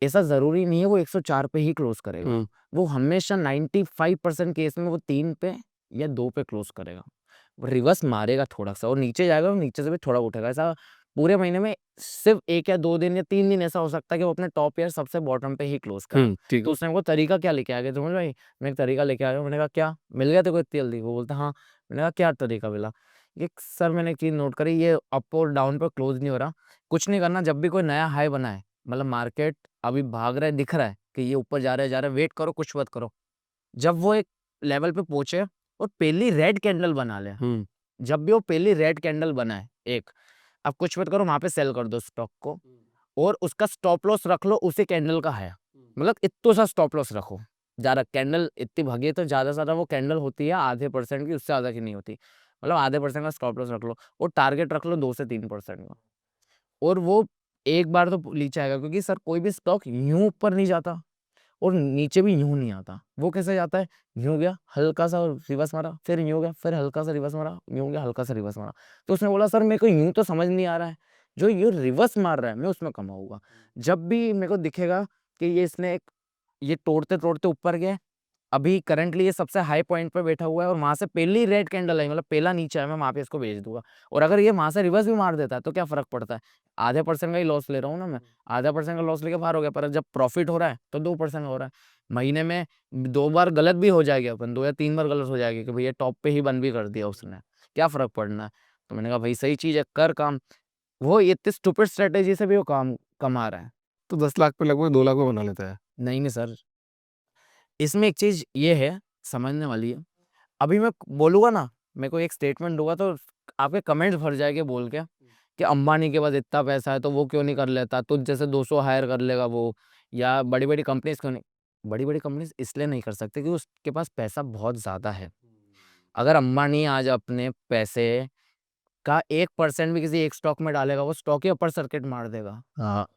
ऐसा ज़रूरी नहीं है वो 104 पे ही क्लोज करेगा। वो हमेशा 95% केस में वो 3 पे या 2 पे क्लोज करेगा। वो रिवर्स मारेगा थोड़ा-सा और नीचे जाएगा और नीचे से भी थोड़ा उठेगा। ऐसा पूरे महीने में सिर्फ 1 या 2 दिन या 3 दिन ऐसा हो सकता है कि वो अपने टॉप या सबसे बॉटम पे ही क्लोज करे। ठीक तो है। उसने वो तरीका क्या लेके आ गया समझ भाई? मैं एक तरीका लेके आया हूँ। मैंने कहा क्या? मिल गया तेरे को इतनी जल्दी? वो बोलता हाँ। मैंने कहा क्या तरीका मिला? ये सर मैंने एक चीज़ नोट करी, ये अप और डाउन पे क्लोज नहीं हो रहा। कुछ नहीं करना, जब भी कोई नया हाई बना है, मतलब मार्केट अभी भाग रहा है, दिख रहा है कि ये ऊपर जा रहा है, वेट करो, कुछ मत करो। जब वो एक लेवल पे पहुंचे और पहली रेड कैंडल बना ले, जब भी वो पहली रेड कैंडल बनाए एक, अब कुछ मत करो, वहां पे सेल कर दो स्टॉक को और उसका स्टॉप लॉस रख लो उसी कैंडल का है। मतलब इतना सा स्टॉप लॉस रखो, ज्यादा कैंडल इतनी भागी है तो ज्यादा से ज्यादा वो कैंडल होती है आधे परसेंट की, उससे ज्यादा की नहीं होती। मतलब आधे परसेंट का स्टॉप लॉस रख लो और टारगेट रख लो 2 से 3% का। और वो एक बार तो नीचे आएगा, क्योंकि सर कोई भी स्टॉक यूं ऊपर नहीं जाता और नीचे भी यूं नहीं आता। वो कैसे जाता है? यूं गया हल्का सा रिवर्स मारा, फिर यूं गया, फिर हल्का सा रिवर्स मारा, यूं गया हल्का सा रिवर्स मारा। तो उसने बोला सर मेरे को यूं तो समझ नहीं आ रहा है, जो यूं रिवर्स मार रहा है मैं उसमें कमाऊंगा। जब भी मेरे को दिखेगा कि ये इसने ये तोड़ते तोड़ते ऊपर गया, अभी करंटली ये सबसे हाई पॉइंट पे बैठा हुआ है और वहां से पहली रेड कैंडल आई, मतलब पहला नीचे है, मैं वहां पे इसको भेज दूंगा। और अगर ये वहां से रिवर्स भी मार देता है तो क्या फर्क पड़ता है? आधे परसेंट का ही लॉस ले रहा हूँ ना मैं, आधा परसेंट का लॉस लेके बाहर हो गया। पर जब प्रॉफिट हो रहा है तो 2% हो रहा है। महीने में 2 बार गलत भी हो जाएगी, अपन 2 या 3 बार गलत हो जाएगी कि भैया टॉप पे ही बंद भी कर दिया उसने, क्या फर्क पड़ना है? तो मैंने कहा भाई सही चीज है, कर काम। वो इतनी स्टूपिड स्ट्रेटेजी से भी वो काम कमा रहा है। तो 10 लाख पे लगभग 2 लाख में बना लेता है। नहीं नहीं सर, इसमें एक चीज ये है समझने वाली है। अभी मैं बोलूँगा ना, मेरे को एक स्टेटमेंट दूँगा तो आपके कमेंट्स भर जाएँगे बोल के कि अंबानी के पास इतना पैसा है तो वो क्यों नहीं कर लेता? तुझ जैसे 200 हायर कर लेगा वो, या बड़ी-बड़ी कंपनीज़ क्यों नहीं? बड़ी-बड़ी कंपनीज़ इसलिए नहीं कर सकती कि उसके पास पैसा बहुत ज़्यादा है। अगर अंबानी आज अपने पैसे का 1% भी किसी एक स्टॉक में डालेगा, वो स्टॉक ही अपर सर्किट मार देगा।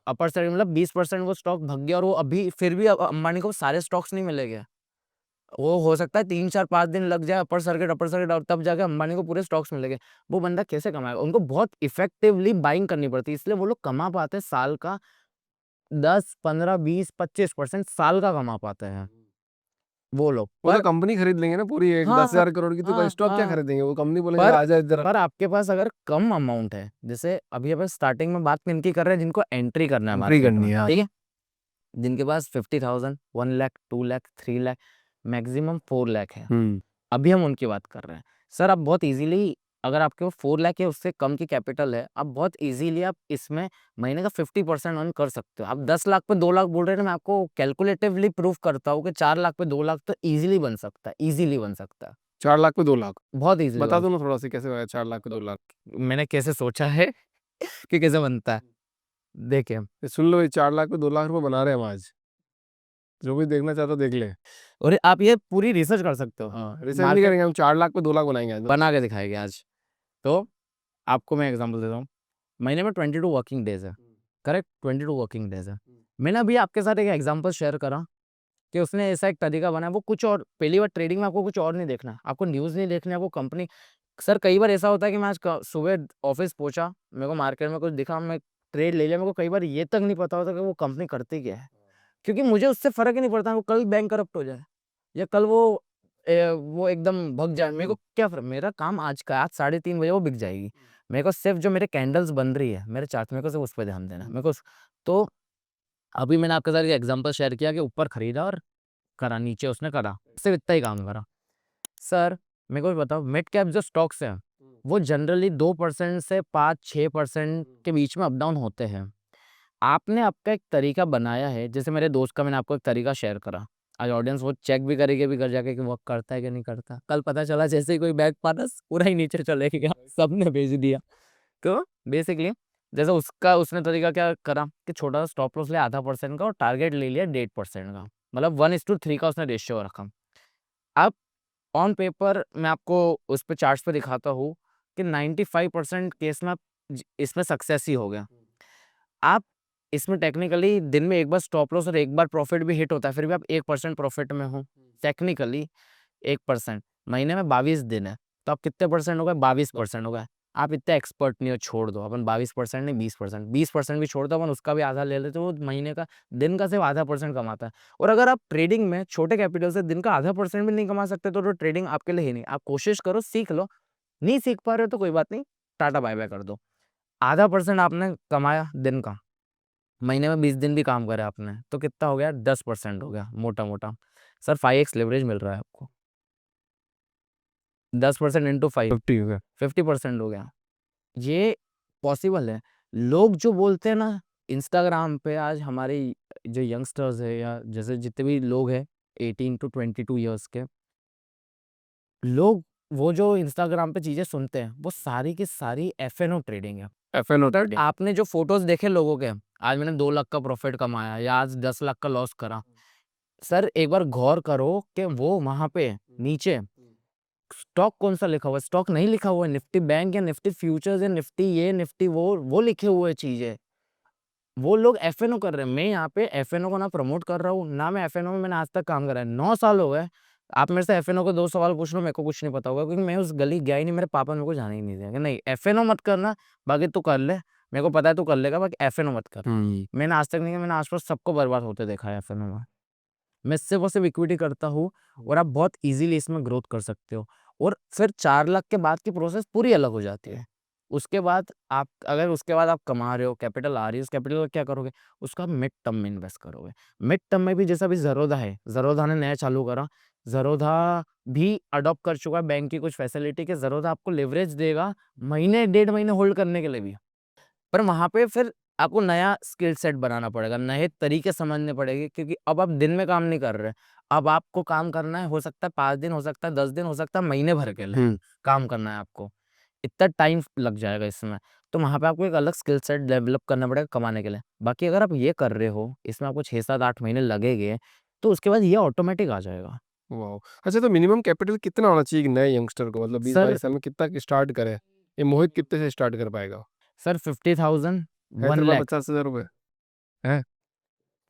अपर सर्किट मतलब 20% वो स्टॉक भग गया और वो अभी फिर भी अंबानी को सारे स्टॉक्स नहीं मिलेंगे। वो हो सकता है 3, 4, 5 दिन लग जाए अपर सर्किट और तब जाके अंबानी को पूरे स्टॉक्स मिलेंगे। वो बंदा कैसे कमाएगा? उनको बहुत इफेक्टिवली बाइंग करनी पड़ती है, इसलिए वो लोग कमा पाते हैं साल का 10, 15, 20, 25% साल का कमा पाते हैं वो लोग। वो तो पर कंपनी खरीद लेंगे ना पूरी, एक हाँ, 10,000 करोड़ की, तो हाँ, स्टॉक क्या हाँ। खरीदेंगे? वो कंपनी बोलेंगे पर आ जा इधर। पर आपके पास अगर कम अमाउंट है, जैसे अभी अपन स्टार्टिंग में बात किनकी कर रहे हैं, जिनको एंट्री करना है एंट्री मार्केट करनी में, है, हाँ। ठीक है? जिनके पास 50,000, 1 लाख, 2 लाख, 3 लाख, मैक्सिमम 4 लाख है। अभी हम उनकी बात कर रहे हैं। सर आप बहुत ईज़िली अगर आपके वो 4 लाख या उससे कम की कैपिटल है, आप बहुत ईज़िली आप इसमें महीने का 50% अर्न कर सकते हो। आप 10 लाख पे 2 लाख बोल रहे हैं ना, मैं आपको कैलकुलेटिवली प्रूफ करता हूँ कि 4 लाख पे 2 लाख तो ईज़िली बन सकता है, ईज़िली बन सकता है। 4 लाख पे 2 लाख? बहुत ईज़िली बता बन दो ना थोड़ा-सा कैसे बना 4 लाख पे 2 लाख? मैंने कैसे सोचा है कि कैसे बनता है। देखिए, ये सुन लो, ये 4 लाख पे 2 लाख रुपए बना रहे हैं हम आज। जो भी देखना चाहता है देख ले। और आप ये पूरी रिसर्च कर सकते हो। हाँ, रिसर्च नहीं मार्केट करेंगे हम, 4 लाख पे 2 लाख बनाएँगे आज। बना के दिखाएँगे आज। तो आपको मैं एग्ज़ाम्पल देता हूँ। महीने में 22 वर्किंग डेज़ है, करेक्ट? 22 वर्किंग डेज़ है। मैंने अभी आपके साथ एक एग्ज़ाम्पल शेयर करा कि उसने ऐसा एक तरीका बनाया, वो कुछ और पहली बार ट्रेडिंग में आपको कुछ और नहीं देखना है, आपको न्यूज़ नहीं देखनी है, आपको कंपनी सर कई बार ऐसा होता है कि मैं आज सुबह ऑफिस पहुंचा, मेरे को मार्केट में कुछ दिखा, मैं ट्रेड ले लिया, मेरे को कई बार ये तक नहीं पता होता कि वो कंपनी करती क्या है, क्योंकि मुझे उससे फर्क ही नहीं पड़ता वो कल बैंक करप्ट हो जाए या कल वो एकदम भग जाए, मेरे को क्या फर्क, मेरा काम आज का आज 3:30 बजे वो बिक जाएगी, मेरे को सिर्फ जो मेरे कैंडल्स बन रही है मेरे चार्ट, मेरे को सिर्फ उस पर ध्यान देना मेरे को। तो अभी मैंने आपके साथ एक एग्जांपल शेयर किया कि ऊपर खरीदा और करा, नीचे उसने करा, सिर्फ इतना ही काम करा। सर मेरे को बताओ, मिड कैप जो स्टॉक्स हैं वो जनरली 2% से 5-6% के बीच में अप डाउन होते हैं। आपने आपका एक तरीका बनाया है, जैसे मेरे दोस्त का मैंने आपको एक तरीका शेयर करा, आज ऑडियंस वो चेक भी करेगी भी घर जाके कि वो करता है कि नहीं करता। कल पता चला जैसे ही कोई बैग पारस पूरा ही नीचे चले गया, सबने भेज दिया। तो बेसिकली जैसे उसका उसने तरीका क्या करा कि छोटा सा स्टॉप लॉस लिया 0.5% का और टारगेट ले लिया 1.5% का, मतलब 1:3 का उसने रेशियो रखा। अब ऑन पेपर मैं आपको उस पे चार्ट्स पे दिखाता हूँ कि 95% केस में आप इसमें सक्सेस ही हो गया। आप इसमें टेक्निकली दिन में एक बार स्टॉप लॉस और एक बार प्रॉफिट भी हिट होता है, फिर भी आप 1% प्रॉफिट में हो, टेक्निकली 1%। महीने में 22 दिन है, तो आप कितने परसेंट हो गए? 22% हो गए। आप इतने एक्सपर्ट नहीं हो, छोड़ दो, अपन 22% नहीं 20%, 20% भी छोड़ दो, अपन उसका भी आधा ले लेते, वो महीने का दिन का सिर्फ आधा परसेंट कमाता है। और अगर आप ट्रेडिंग में छोटे कैपिटल से दिन का आधा परसेंट भी नहीं कमा सकते तो ट्रेडिंग आपके लिए ही नहीं। आप कोशिश करो, सीख लो, नहीं सीख पा रहे हो तो कोई बात नहीं, टाटा बाय बाय कर दो। आधा परसेंट आपने कमाया दिन का, महीने में 20 दिन भी काम करा आपने, तो कितना हो गया? 10% हो गया मोटा मोटा। सर 5x लेवरेज मिल रहा है आपको, 10% इंटू 5, 50 हो गया। 50% हो गया। ये पॉसिबल है। लोग जो बोलते हैं ना इंस्टाग्राम पे, आज हमारे जो यंगस्टर्स है या जैसे जितने भी लोग हैं 18 टू 22 ईयर्स के लोग, वो जो इंस्टाग्राम पे चीजें सुनते हैं वो सारी की सारी एफएनओ ट्रेडिंग है। F N O sir trading. आपने जो फोटोज देखे लोगों के, आज मैंने 2 लाख का प्रॉफिट कमाया या आज 10 लाख का लॉस करा, सर एक बार गौर करो कि वो वहां पे नीचे स्टॉक कौन सा लिखा हुआ है? स्टॉक नहीं लिखा हुआ है, निफ्टी बैंक या निफ्टी फ्यूचर्स या निफ्टी ये निफ्टी वो लिखे हुए चीजें। वो लोग एफएनओ कर रहे हैं, मैं यहाँ पे एफएनओ को ना प्रमोट कर रहा हूँ ना, मैं एफएनओ में मैंने आज तक काम करा है, 9 साल हो गए। आप मेरे से एफएनओ को 2 सवाल पूछ लो, मेरे को कुछ नहीं पता होगा, क्योंकि मैं उस गली गया ही नहीं, मेरे पापा मेरे को जाने ही नहीं दिया कि नहीं एफएनओ मत करना, बाकी तू कर ले, मेरे को पता है तू कर लेगा, बाकी एफएनओ मत कर। मैंने आज तक नहीं किया, मैंने आसपास सबको बर्बाद होते देखा है एफएनओ में। मैं सिर्फ और सिर्फ इक्विटी करता हूँ और आप बहुत इजीली इसमें ग्रोथ कर सकते हो। और फिर 4 लाख के बाद की प्रोसेस पूरी अलग हो जाती है। उसके बाद आप अगर उसके बाद आप कमा रहे हो, कैपिटल आ रही है, उस कैपिटल का क्या करोगे? उसका मिड टर्म में इन्वेस्ट करोगे। मिड टर्म में भी जैसा अभी ज़रोधा है, ज़रोधा ने नया चालू करा, ज़रोधा भी अडॉप्ट कर चुका है बैंक की कुछ फैसिलिटी के, ज़रोधा आपको लेवरेज देगा महीने 1.5 महीने होल्ड करने के लिए भी। पर वहाँ पे फिर आपको नया स्किल सेट बनाना पड़ेगा, नए तरीके समझने पड़ेंगे, क्योंकि अब आप दिन में काम नहीं कर रहे। अब आपको काम करना है, हो सकता है 5 दिन, हो सकता है 10 दिन, हो सकता है महीने भर के लिए काम करना है आपको। इतना टाइम लग जाएगा इसमें। तो वहाँ पे आपको एक अलग स्किल सेट डेवलप करना पड़ेगा कमाने के लिए। बाकी अगर आप ये कर रहे हो, इसमें आपको 6, 7, 8 महीने लगेंगे, तो उसके बाद ये ऑटोमेटिक आ जाएगा। वाओ! अच्छा, तो मिनिमम कैपिटल कितना होना चाहिए एक नए यंगस्टर को, मतलब सर 20-22 साल में कितना स्टार्ट करे? ये मोहित कितने से स्टार्ट कर पाएगा? सर 50,000, है 1 तेरे पास लाख 50,000 रुपए? हैं?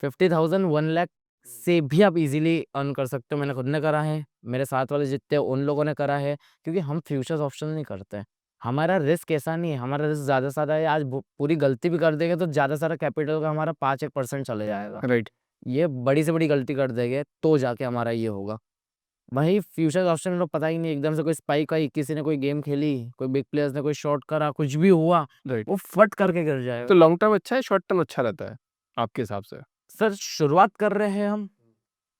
50,000 1 लाख से भी आप इजीली अर्न कर सकते हो। मैंने खुद ने करा है, मेरे साथ वाले जितने उन लोगों ने करा है, क्योंकि हम फ्यूचर्स ऑप्शन नहीं करते। हमारा रिस्क ऐसा नहीं है, हमारा रिस्क ज़्यादा से ज़्यादा है, आज पूरी गलती भी कर देंगे तो ज़्यादा सारा कैपिटल का हमारा 5-1% चले जाएगा। राइट। ये बड़ी से बड़ी गलती कर देंगे तो जाके हमारा ये होगा। वहीं फ्यूचर्स ऑप्शन में लोग पता ही नहीं, एकदम से कोई स्पाइक आई, किसी ने कोई गेम खेली, कोई बिग प्लेयर्स ने कोई शॉर्ट करा, कुछ भी हुआ, राइट। वो फट करके गिर तो जाएगा। लॉन्ग टर्म अच्छा है, शॉर्ट टर्म अच्छा रहता है आपके हिसाब से? सर शुरुआत कर रहे हैं हम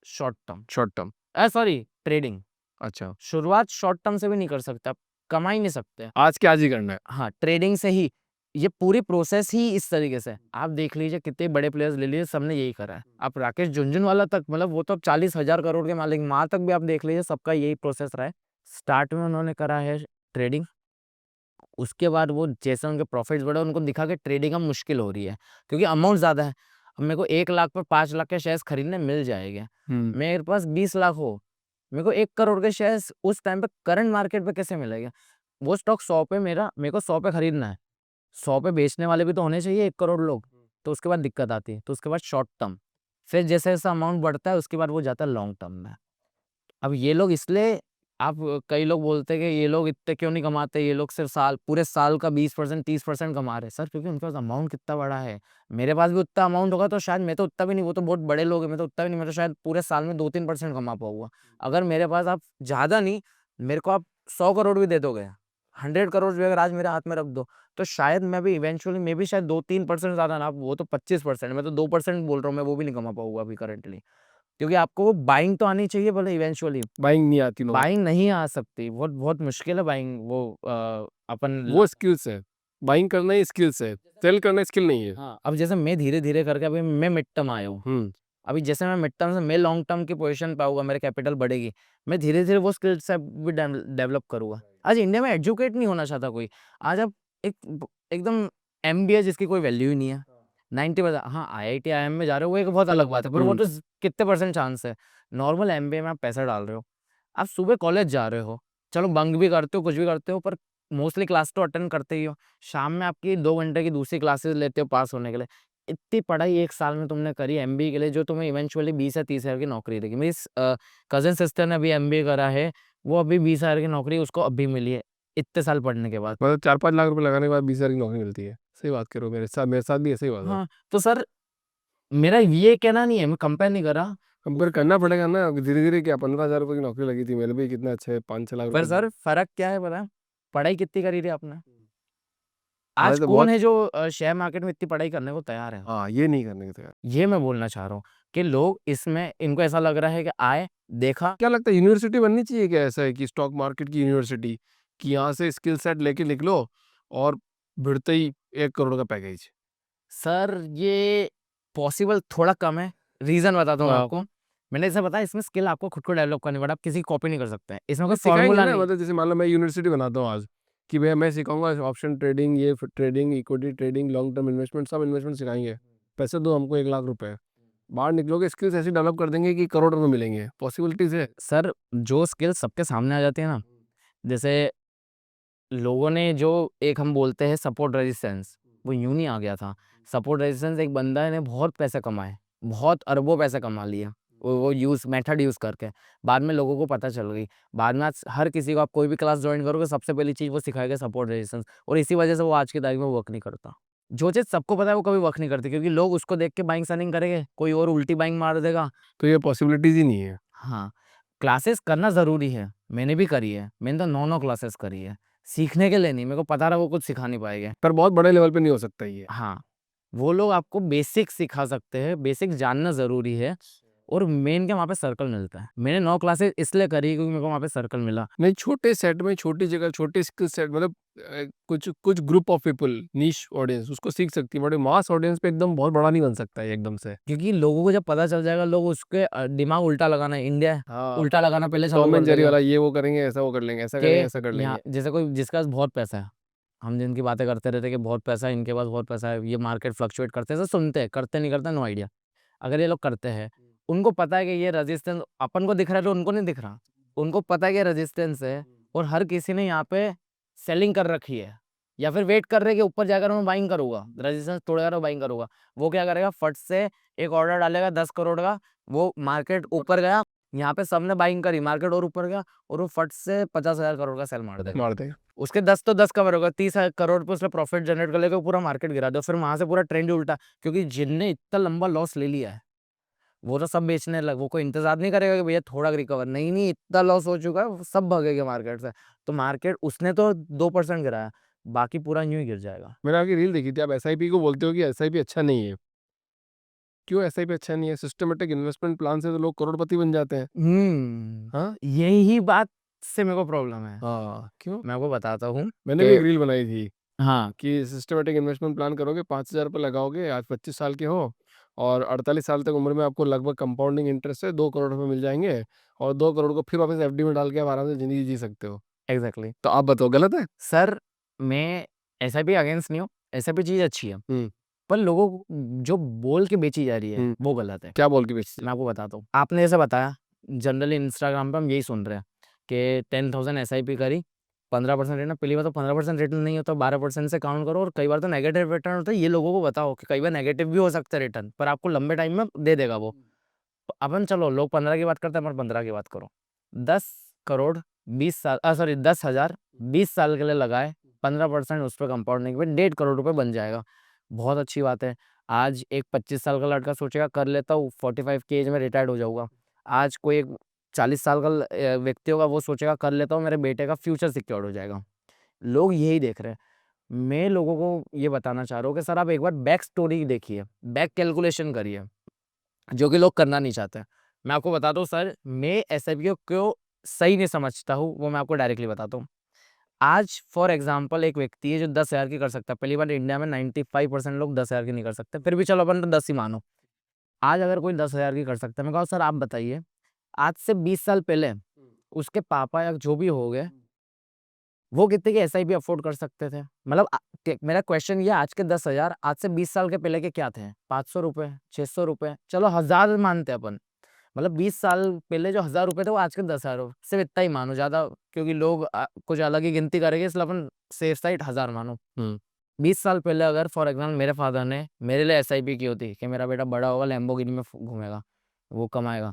short term, short term. Sorry trading. अच्छा। शुरुआत शॉर्ट टर्म से भी नहीं कर सकते आप, कमा ही नहीं सकते। आज के आज ही करना है। हाँ, ट्रेडिंग से ही ये पूरी प्रोसेस ही इस तरीके से। आप देख लीजिए कितने बड़े प्लेयर्स ले लीजिए, सबने यही करा है। आप राकेश झुनझुनवाला तक, मतलब वो तो 40,000 करोड़ के मालिक, माँ तक भी आप देख लीजिए, सबका यही प्रोसेस रहा है। स्टार्ट में उन्होंने करा है ट्रेडिंग, उसके बाद वो जैसे उनके प्रॉफिट्स बढ़े, उनको दिखा कि ट्रेडिंग अब मुश्किल हो रही है क्योंकि अमाउंट ज़्यादा है। अब मेरे को 1 लाख पर 5 लाख के शेयर्स खरीदने मिल जाएंगे, मेरे पास 20 लाख हो, मेरे को 1 करोड़ के शेयर्स उस टाइम पे करंट मार्केट पे कैसे मिलेगा? वो स्टॉक 100 पे, मेरे को 100 पे खरीदना है, 100 पे बेचने वाले भी तो होने चाहिए 1 करोड़ लोग। तो उसके बाद दिक्कत आती है, तो उसके बाद शॉर्ट टर्म, फिर जैसे-जैसे अमाउंट बढ़ता है उसके बाद वो जाता है लॉन्ग टर्म में। अब ये लोग इसलिए, आप कई लोग बोलते हैं कि ये लोग इतने क्यों नहीं कमाते, ये लोग सिर्फ पूरे साल का 20% 30% कमा रहे हैं। सर क्योंकि उनके पास अमाउंट कितना बड़ा है। मेरे पास भी उतना अमाउंट होगा तो शायद मैं तो उतना भी नहीं, वो तो बहुत बड़े लोग हैं, मैं तो उतना भी नहीं, मैं तो शायद पूरे साल में 2-3% कमा पाऊंगा। अगर मेरे पास आप ज़्यादा नहीं, मेरे को आप 100 करोड़ भी दे दोगे, 100 करोड़ भी अगर आज मेरे हाथ में रख दो, तो शायद मैं भी इवेंचुअली, मैं भी शायद 2-3% ज़्यादा ना, वो तो 25%, मैं तो 2% बोल रहा हूँ, मैं वो भी नहीं कमा पाऊंगा अभी करंटली। क्योंकि आपको वो बाइंग तो आनी चाहिए बोले इवेंचुअली, बाइंग नहीं आती लोगों बाइंग नहीं आ सकती, बहुत बहुत मुश्किल है बाइंग। वो अपन को। वो स्किल्स है, बाइंग करना ही स्किल्स है, सेल करना स्किल नहीं है। हाँ, अब जैसे मैं धीरे-धीरे करके अभी मैं मिड टर्म आया हूँ। अभी जैसे मैं मिड टर्म से मैं लॉन्ग टर्म की पोजीशन पे आऊँगा, मेरे कैपिटल बढ़ेगी, मैं धीरे-धीरे वो स्किल सेट भी डेवलप करूँगा। आज इंडिया में एजुकेट नहीं होना चाहता कोई। आज आप एकदम एमबीए जिसकी कोई वैल्यू ही नहीं है। 90% हाँ, आईआईटी, आईआईएम में जा रहे हो वो एक बहुत अलग बात है, पर वो तो कितने परसेंट चांस है। नॉर्मल एमबीए में आप पैसा डाल रहे हो, आप सुबह कॉलेज जा रहे हो, चलो बंक भी करते हो, कुछ भी करते हो, पर मोस्टली क्लास तो अटेंड करते ही हो। शाम में आपकी 2 घंटे की दूसरी क्लासेस लेते हो पास होने के लिए। इतनी पढ़ाई 1 साल में तुमने करी एमबीए के लिए, जो तुम्हें इवेंचुअली 20 या 30 हज़ार की नौकरी देगी। मेरी कज़िन सिस्टर ने अभी एमबीए करा है, वो अभी 20 हज़ार की नौकरी उसको अभी मिली है, इतने साल पढ़ने के बाद। मतलब 4-5 लाख रुपए लगाने के बाद 20,000 की नौकरी मिलती है। सही बात करो, मेरे साथ भी ऐसा ही हुआ था। हाँ, तो सर मेरा ये कहना नहीं है, मैं कंपेयर नहीं कर रहा, कंपेयर करना पड़ेगा ना, धीरे-धीरे क्या 15,000 रुपए की नौकरी लगी थी, मेरे भी कितना अच्छा है, 5-6 लाख पर रुपए। सर फ़र्क क्या है पता है? पढ़ाई कितनी करी थी आपने? पढ़ाई आज तो कौन बहुत। है जो शेयर मार्केट में इतनी पढ़ाई करने को तैयार है? हाँ, ये नहीं करने के तैयार। ये मैं बोलना चाह रहा हूँ कि लोग इसमें, इनको ऐसा लग रहा है कि आए, देखा, क्या लगता है यूनिवर्सिटी बननी चाहिए क्या, ऐसा है कि स्टॉक मार्केट की यूनिवर्सिटी, कि यहाँ से स्किल सेट लेके निकलो और भिड़ते ही 1 करोड़ का पैकेज? सर ये पॉसिबल थोड़ा कम है। रीज़न बताता हूँ मैं हाँ। आपको। मैंने जैसे बताया, इसमें स्किल आपको खुद को डेवलप करनी पड़े, आप किसी की कॉपी नहीं कर सकते हैं। इसमें कोई नहीं सिखाएँगे फ़ॉर्मूला ना, नहीं। मतलब जैसे मान लो मैं यूनिवर्सिटी बनाता हूँ आज, कि भैया मैं सिखाऊँगा ऑप्शन ट्रेडिंग, ये trading, equity trading, long term investment, सब इन्वेस्टमेंट सिखाएँगे। पैसे दो हमको 1 लाख रुपए। बाहर निकलोगे स्किल्स ऐसी डेवलप कर देंगे कि करोड़ों में मिलेंगे। पॉसिबिलिटीज़ है। सर जो स्किल सबके सामने आ जाती है ना, जैसे लोगों ने जो एक हम बोलते हैं सपोर्ट रेजिस्टेंस, वो यूँ नहीं आ गया था। सपोर्ट रेजिस्टेंस एक बंदा ने बहुत पैसे कमाए, बहुत अरबों पैसे कमा लिया, वो मेथड यूज़ करके। बाद में लोगों को पता चल गई। बाद में आज हर किसी को, आप कोई भी क्लास जॉइन करोगे, सबसे पहली चीज़ वो सिखाएगा सपोर्ट रेजिस्टेंस, और इसी वजह से वो आज की तारीख में वर्क नहीं करता। जो चीज़ सबको पता है वो कभी वर्क नहीं करती, क्योंकि लोग उसको देख के बाइंग सेलिंग करेंगे, कोई और उल्टी बाइंग मार देगा। तो ये पॉसिबिलिटीज़ ही नहीं है। हाँ, क्लासेस करना ज़रूरी है, मैंने भी करी है, मैंने तो 9-9 क्लासेस करी है, सीखने के लिए नहीं, मेरे को पता था वो कुछ सिखा नहीं पाएँगे। पर बहुत बड़े लेवल पे नहीं हो सकता ये। हाँ, वो लोग आपको बेसिक सिखा सकते हैं, बेसिक जानना ज़रूरी है, और मेन क्या, वहाँ पे सर्कल मिलता है। मैंने 9 क्लासेस इसलिए करी क्योंकि मेरे को वहाँ पे सर्कल मिला। नहीं, छोटे सेट में, छोटी जगह, छोटे स्किल सेट, मतलब कुछ कुछ group of people, niche audience उसको सीख सकती है, बट मास ऑडियंस पे एकदम बहुत बड़ा नहीं बन सकता है एकदम से। क्योंकि लोगों को जब पता चल जाएगा, लोग उसके दिमाग उल्टा लगाना, इंडिया है, हाँ, उल्टा लगाना पहले चालू टॉम कर एंड जेरी देगा वाला, ये वो करेंगे, ऐसा वो कर लेंगे, ऐसा करेंगे, ऐसा कर कि यहाँ लेंगे। जैसे कोई जिसके पास बहुत पैसा है, हम जिनकी बातें करते रहते हैं कि बहुत पैसा है, इनके पास बहुत पैसा है, ये मार्केट फ्लक्चुएट करते हैं, ऐसा सुनते हैं, करते नहीं करते नो आइडिया। अगर ये लोग करते हैं, उनको पता है कि ये रेजिस्टेंस अपन को दिख रहा है, तो उनको नहीं दिख रहा। उनको पता है कि रेजिस्टेंस है, और हर किसी ने यहाँ पे सेलिंग कर रखी है, या फिर वेट कर रहे हैं कि ऊपर जाकर मैं बाइंग करूँगा, रेजिस्टेंस तोड़ेगा तो बाइंग करूँगा। वो क्या करेगा, फट से एक ऑर्डर डालेगा 10 करोड़ का, वो मार्केट ऊपर गया, यहाँ पे सबने बाइंग करी, मार्केट और ऊपर गया, और वो फट से 50,000 करोड़ का सेल मार देगा। मार देगा। उसके 10 तो 10 कवर होगा, 30 करोड़ पे उसने प्रॉफिट जनरेट कर लेगा, पूरा मार्केट गिरा दो, फिर वहां से पूरा ट्रेंड उल्टा, क्योंकि जिनने इतना लंबा लॉस ले लिया है, वो तो सब बेचने लग, वो कोई इंतजार नहीं करेगा कि भैया थोड़ा रिकवर, नहीं नहीं, इतना लॉस हो चुका है, सब भगेगा मार्केट से। तो मार्केट उसने तो 2% गिराया, बाकी पूरा यूं ही गिर जाएगा। मैंने आपकी रील देखी थी, आप एसआईपी को बोलते हो कि एसआईपी अच्छा नहीं है। क्यों एसआईपी अच्छा नहीं है? सिस्टमेटिक इन्वेस्टमेंट प्लान से तो लोग करोड़पति बन जाते हैं। हाँ? यही बात से मेरे को प्रॉब्लम है। हाँ, क्यों? मैं आपको बताता हूँ मैंने भी एक कि रील बनाई थी हाँ, कि सिस्टमैटिक इन्वेस्टमेंट प्लान करोगे, 5,000 रुपए लगाओगे, आज 25 साल के हो और 48 साल तक उम्र में आपको लगभग कंपाउंडिंग इंटरेस्ट से 2 करोड़ रुपए मिल जाएँगे और 2 करोड़ को फिर वापस एफडी में डाल के आप आराम से ज़िंदगी जी सकते हो। एग्ज़ैक्टली। तो आप बताओ गलत है? सर, मैं एसआईपी अगेंस्ट नहीं हूँ, एसआईपी चीज़ अच्छी है, हुँ, पर लोगों को जो बोल के बेची जा रही है, हुँ। वो गलत है। क्या बोल के बेचते? मैं आपको बताता हूँ। आपने जैसे बताया, जनरली इंस्टाग्राम पे हम यही सुन रहे हैं कि 10,000 एसआईपी करी, 15% रिटर्न। पहली बात तो 15% रिटर्न नहीं होता, 12% से काउंट करो और कई बार तो नेगेटिव रिटर्न होता है। ये लोगों को बताओ कि कई बार नेगेटिव भी हो सकता है रिटर्न, पर आपको लंबे टाइम में दे देगा वो। तो अपन चलो लोग 15 की बात करते हैं, अपन 15 की बात करो। 10 करोड़ 20 साल सॉरी 10,000 20 साल के लिए लगाए, 15% उस पे कंपाउंडिंग पे 1.5 करोड़ रुपए बन जाएगा। बहुत अच्छी बात है। आज एक 25 साल का लड़का सोचेगा कर लेता हूँ, 45 की एज में रिटायर्ड हो जाऊँगा। आज कोई एक 40 साल का व्यक्ति होगा, वो सोचेगा कर लेता हूँ, मेरे बेटे का फ्यूचर सिक्योर्ड हो जाएगा। लोग यही देख रहे हैं। मैं लोगों को ये बताना चाह रहा हूँ कि सर आप एक बार बैक स्टोरी देखिए, बैक कैलकुलेशन करिए, जो कि लोग करना नहीं चाहते। मैं आपको बताता हूँ सर, मैं एसआईपी को सही नहीं समझता हूँ, वो मैं आपको डायरेक्टली बताता हूँ। आज फॉर एग्जांपल एक व्यक्ति है जो 10,000 की कर सकता है। पहली बार इंडिया में 95% लोग 10,000 की नहीं कर सकते, फिर भी चलो अपन तो 10 ही मानो। आज अगर कोई 10,000 की कर सकता है, मैं कहा सर आप बताइए, आज से 20 साल पहले उसके पापा या जो भी हो गए, वो कितने की एसआईपी अफोर्ड कर सकते थे? मतलब मेरा क्वेश्चन ये, आज के 10,000 आज से 20 साल के पहले के क्या थे? 500 रुपए, 600 रुपए, चलो 1000 मानते हैं अपन। मतलब 20 साल पहले जो 1000 रुपए थे, वो आज के 10,000 हो, सिर्फ इतना ही मानो ज़्यादा, क्योंकि लोग कुछ अलग ही गिनती करेंगे, इसलिए अपन सेफ साइड 1000 मानो। हुँ। 20 साल पहले अगर फॉर एग्जाम्पल मेरे फादर ने मेरे लिए एसआईपी की होती कि मेरा बेटा बड़ा होगा, लैम्बोर्गिनी में घूमेगा, वो कमाएगा।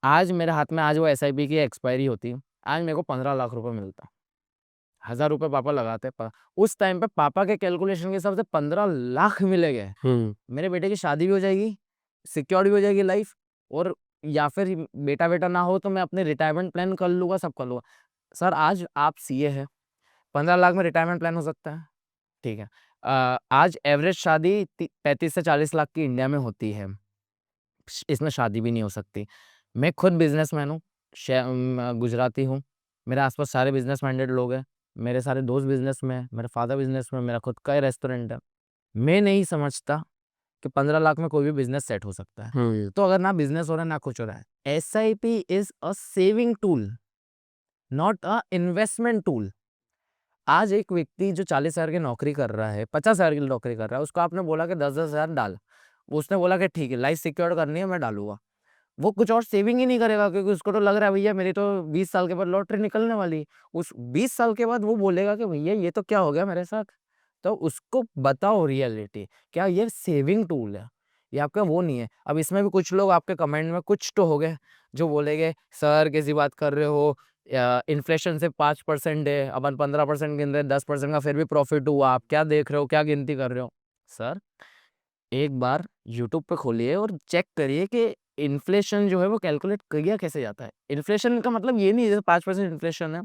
आज मेरे हाथ में आज वो एसआईपी की एक्सपायरी होती, आज मेरे को 15 लाख रुपए मिलता। 1000 रुपए पापा लगाते, उस टाइम पे पापा के कैलकुलेशन के हिसाब से 15 लाख मिलेंगे। हुँ। मेरे बेटे की शादी भी हो जाएगी, सिक्योर्ड भी हो जाएगी लाइफ, और या फिर बेटा ना हो तो मैं अपने रिटायरमेंट प्लान कर लूँगा, सब कर लूँगा। सर आज आप सीए हैं, 15 लाख में रिटायरमेंट प्लान हो सकता है, ठीक है। आज एवरेज शादी 35 से 40 लाख की इंडिया में होती है, इसमें शादी भी नहीं हो सकती। मैं खुद बिजनेसमैन हूँ, गुजराती हूँ, मेरे आसपास सारे बिजनेस माइंडेड लोग हैं, मेरे सारे दोस्त बिजनेस में हैं, मेरा फादर बिजनेस में, मेरा खुद का ही रेस्टोरेंट है। मैं नहीं समझता कि 15 लाख में कोई भी बिज़नेस सेट हो सकता है। हुँ। तो अगर ना बिज़नेस हो रहा है, ना कुछ हो रहा है, SIP is a saving tool, not a investment tool. आज एक व्यक्ति जो 40,000 की नौकरी कर रहा है, 50,000 की नौकरी कर रहा है, उसको आपने बोला कि 10-10 हज़ार डाल। उसने बोला कि ठीक है, लाइफ सिक्योर करनी है, मैं डालूँगा। वो कुछ और सेविंग ही नहीं करेगा, क्योंकि उसको तो लग रहा है भैया मेरी तो 20 साल के बाद लॉटरी निकलने वाली है। उस 20 साल के बाद वो बोलेगा कि भैया ये तो क्या हो गया मेरे साथ? तो उसको बताओ रियलिटी, क्या ये सेविंग टूल है? ये आपका वो नहीं है। अब इसमें भी कुछ लोग आपके कमेंट में कुछ तो होंगे जो बोलेंगे, सर कैसी बात कर रहे हो? इन्फ्लेशन से 5% है, अपन 15% गिन रहे हैं, 10% का फिर भी प्रॉफिट हुआ, आप क्या देख रहे हो? क्या गिनती कर रहे हो? सर, एक बार यूट्यूब पे खोलिए और चेक करिए कि इन्फ्लेशन जो है वो कैलकुलेट किया कैसे जाता है। इन्फ्लेशन का मतलब ये नहीं है जैसे 5% इन्फ्लेशन है,